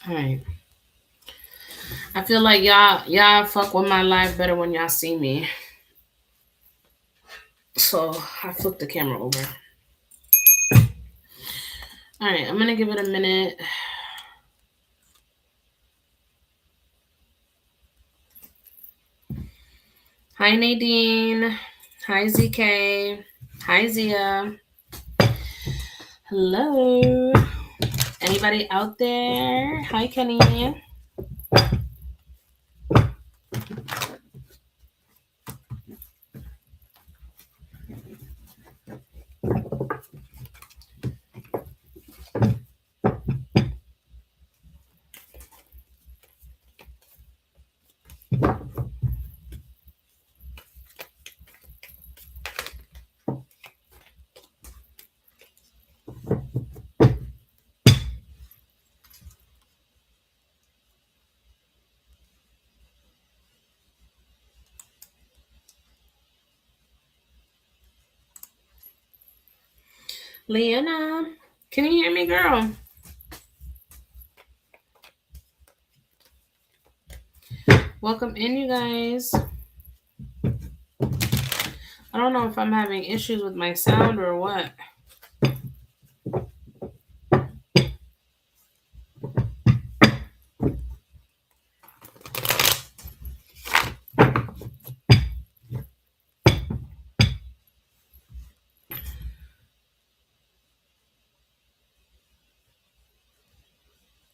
All right. I feel like y'all fuck with my life better when y'all see me. So I flipped the camera over. All right, I'm gonna give it a minute. Hi, Nadine. Hi, ZK. Hi, Zia. Hello. Anybody out there? Hi, Kenny. Leanna, can you hear me, girl? Welcome in, you guys. I don't know if I'm having issues with my sound or what.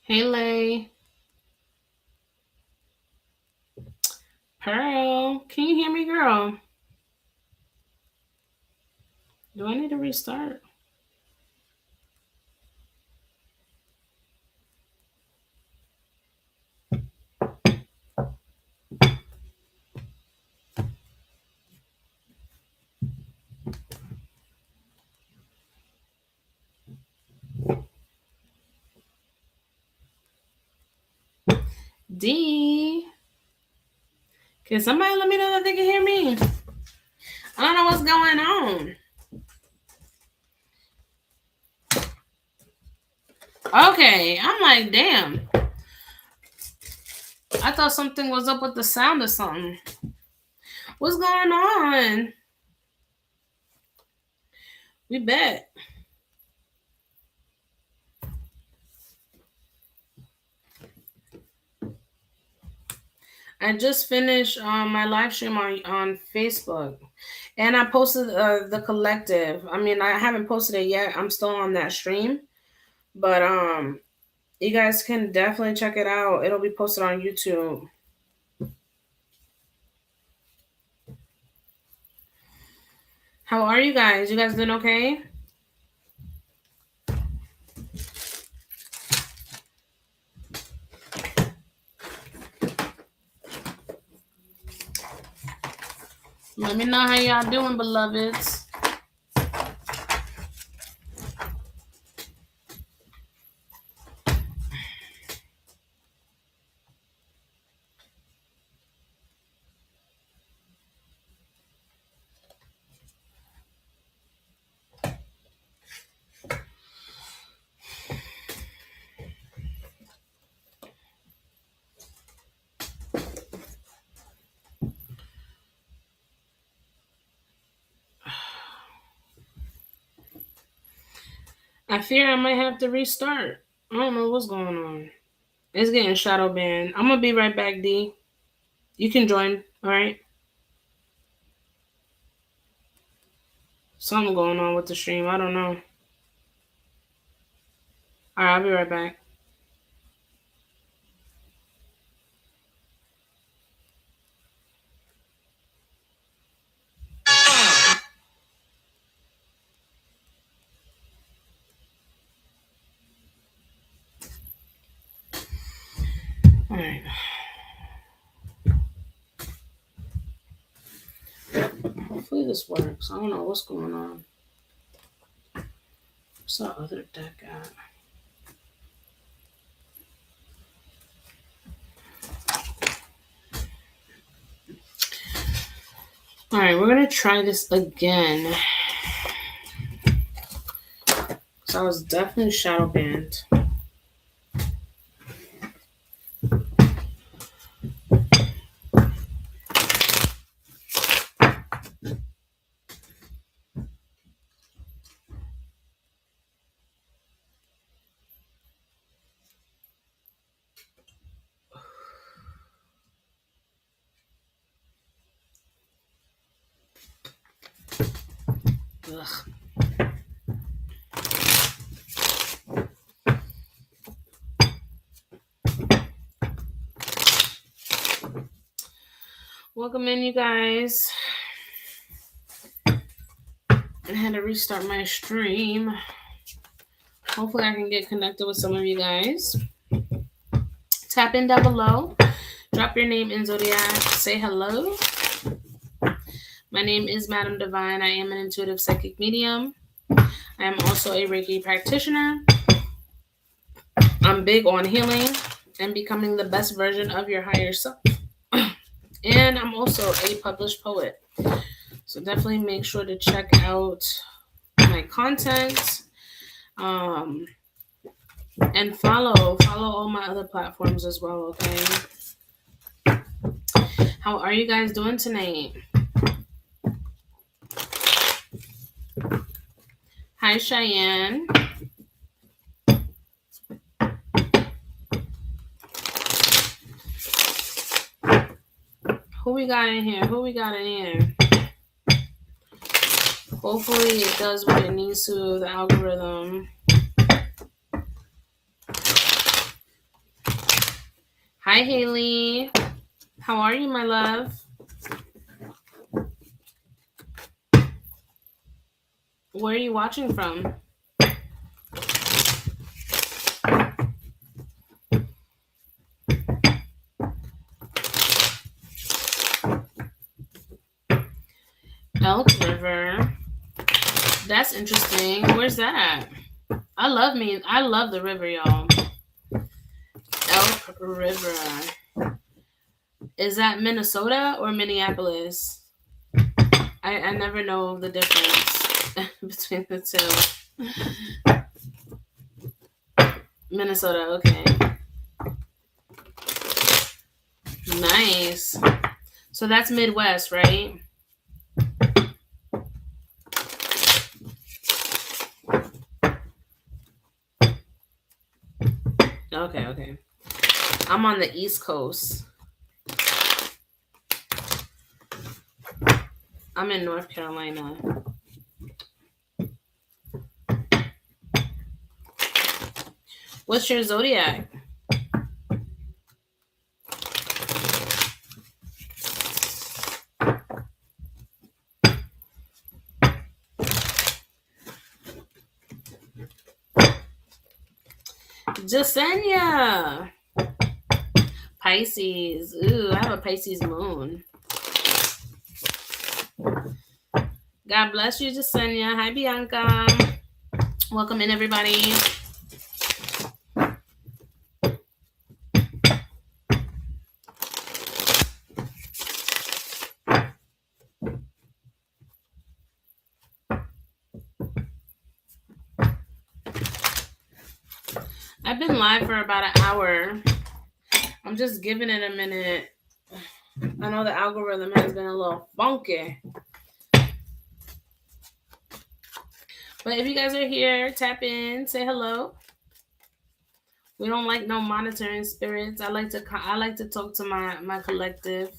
Hey, Lay. Pearl, can you hear me, girl? Do I need to restart? D. Can somebody let me know that they can hear me? I don't know what's going on. Okay, I'm like, damn. I thought something was up with the sound or something. What's going on? We bet. I just finished my live stream on Facebook, and I posted the collective. I mean, I haven't posted it yet. I'm still on that stream, but you guys can definitely check it out. It'll be posted on YouTube. How are you guys? You guys doing okay? Let me know how y'all doing, beloveds. I fear I might have to restart. I don't know what's going on. It's getting shadow banned. I'm gonna be right back, D. You can join, alright? Something going on with the stream. I don't know. Alright, I'll be right back. Alright. Hopefully this works. I don't know what's going on. What's that other deck at? Alright, we're gonna try this again. So I was definitely shadow banned. Ugh. Welcome in, you guys. I had to restart my stream. Hopefully I can get connected with some of you guys. Tap in down below. Drop your name in Zodiac. Say hello. My name is Madam Divine. I am an intuitive psychic medium. I am also a Reiki practitioner. I'm big on healing and becoming the best version of your higher self. And I'm also a published poet. So definitely make sure to check out my content. And follow all my other platforms as well, okay? How are you guys doing tonight? Hi, Cheyenne. Who we got in here? Hopefully it does what it needs to, the algorithm. Hi, Haley. How are you, my love? Where are you watching from? Elk River. That's interesting. Where's that? I love the river, y'all. Elk River. Is that Minnesota or Minneapolis? I never know the difference between the two. Minnesota, okay. Nice. So that's Midwest, right? Okay. I'm on the East Coast. I'm in North Carolina. What's your zodiac? Jasenia. Pisces. Ooh, I have a Pisces moon. God bless you, Jasenia. Hi, Bianca. Welcome in, everybody. I've been live for about an hour. I'm just giving it a minute. I know the algorithm has been a little funky. But if you guys are here, tap in, say hello. We don't like no monitoring spirits. I like to talk to my collective.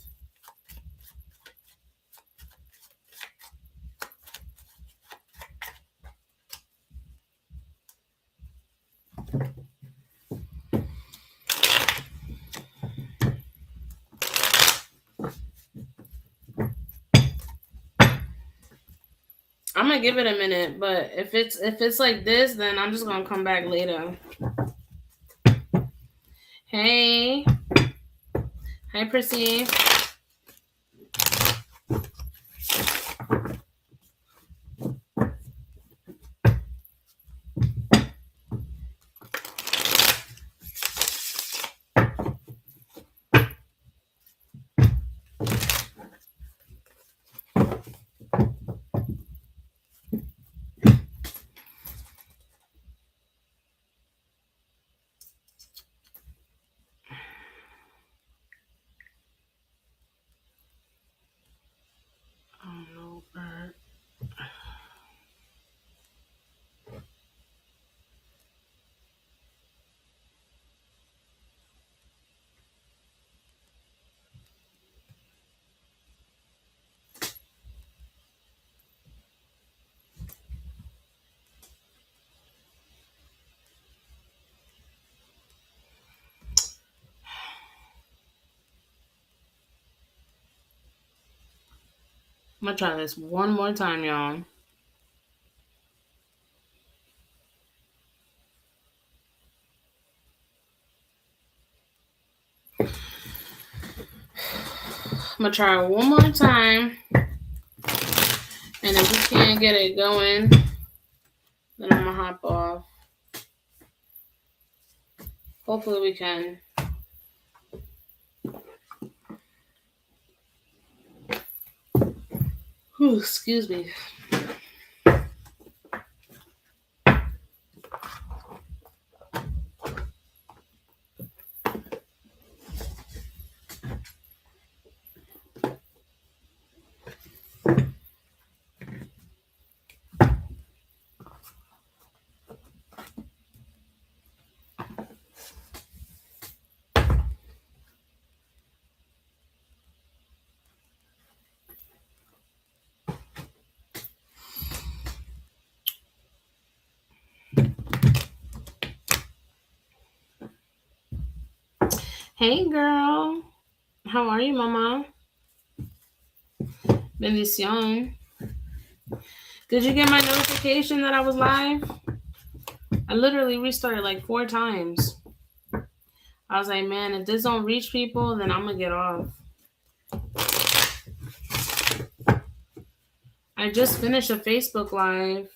I'm gonna give it a minute, but if it's like this, then I'm just gonna come back later. Hey, hi, Prissy. Oh no, bird. I'm gonna try this one more time, y'all. I'm gonna try it one more time. And if we can't get it going, then I'm gonna hop off. Hopefully we can. Whew, excuse me. Hey, girl. How are you, mama? Bendición. Did you get my notification that I was live? I literally restarted like 4 times. I was like, man, if this don't reach people, then I'm gonna get off. I just finished a Facebook live.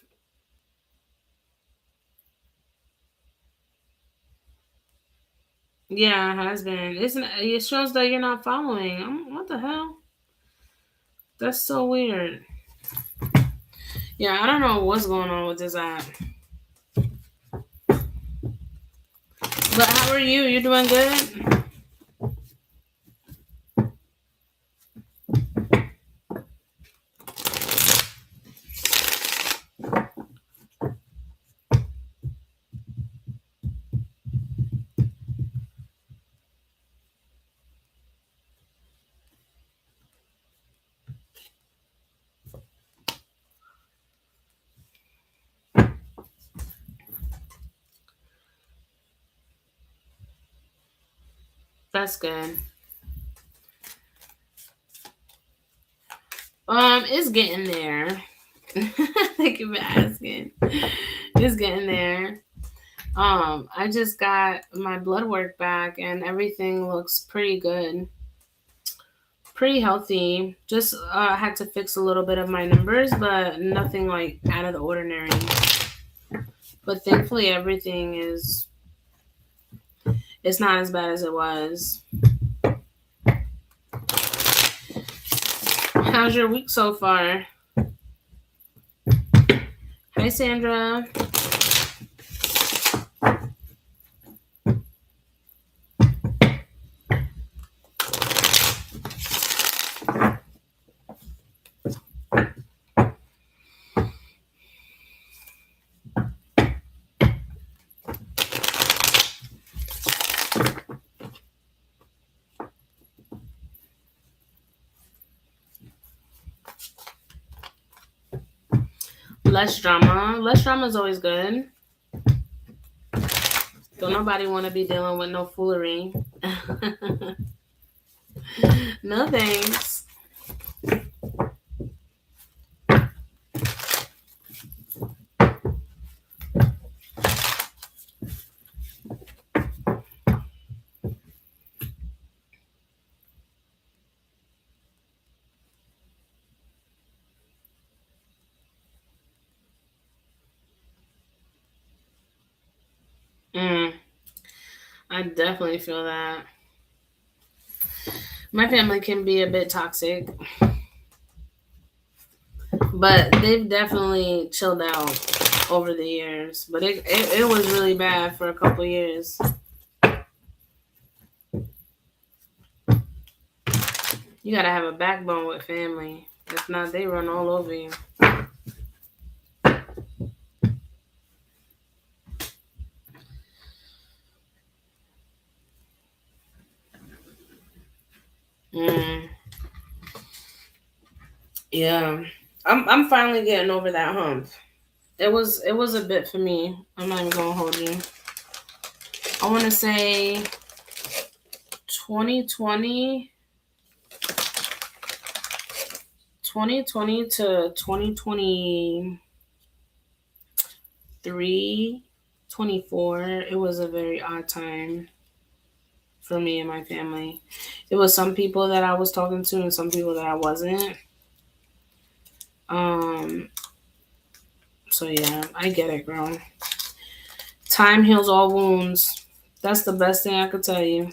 Yeah, it has been. It shows that you're not following. What the hell? That's so weird. Yeah, I don't know what's going on with this app. But how are you? You doing good? That's good. It's getting there. Thank you for asking. It's getting there. I just got my blood work back and everything looks pretty good. Pretty healthy. Just had to fix a little bit of my numbers, but nothing like out of the ordinary. But thankfully everything is it's not as bad as it was. How's your week so far? Hi Sandra. Less drama. Less drama is always good. Don't nobody want to be dealing with no foolery. No thanks. Mm, I definitely feel that. My family can be a bit toxic, but they've definitely chilled out over the years. But it was really bad for a couple years. You gotta have a backbone with family. If not, they run all over you. Mm, yeah, I'm finally getting over that hump. It was a bit for me. I'm not even gonna hold you. I want to say 2020, 2020 to 2023, 24. It was a very odd time for me and my family. It was some people that I was talking to and some people that I wasn't. Um, so yeah, I get it, girl. Time heals all wounds. That's the best thing I could tell you.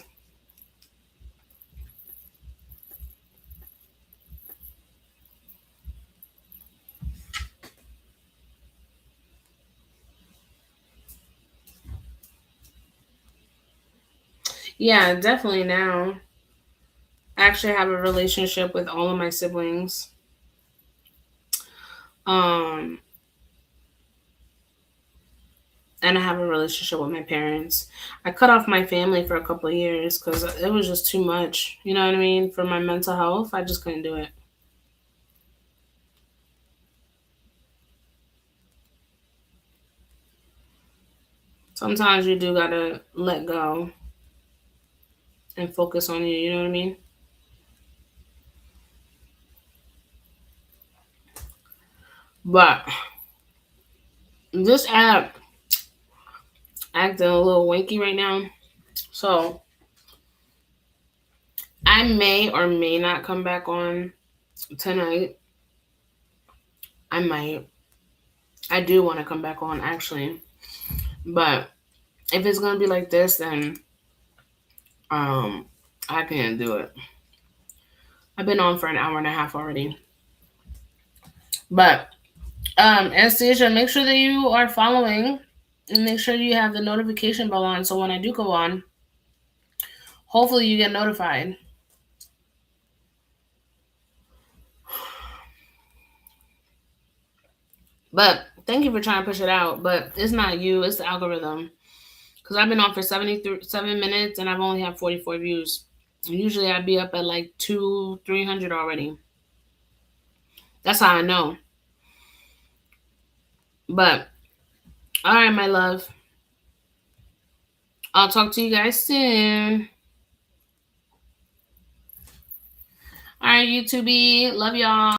Yeah, definitely now. I actually have a relationship with all of my siblings. Um, and I have a relationship with my parents. I cut off my family for a couple of years because it was just too much. You know what I mean? For my mental health, I just couldn't do it. Sometimes you do gotta let go and focus on you. You know what I mean? But this app acting a little wanky right now. So I may or may not come back on tonight. I might. I do want to come back on actually. But if it's gonna be like this, then um I can't do it. I've been on for an hour and a half already. But Anastasia, make sure that you are following and make sure you have the notification bell on so when I do go on, hopefully you get notified. But thank you for trying to push it out. But it's not you, it's the algorithm. Because I've been on for 7 minutes and I've only had 44 views. Usually I'd be up at like 300 already. That's how I know. But all right, my love. I'll talk to you guys soon. All right, YouTube, love y'all.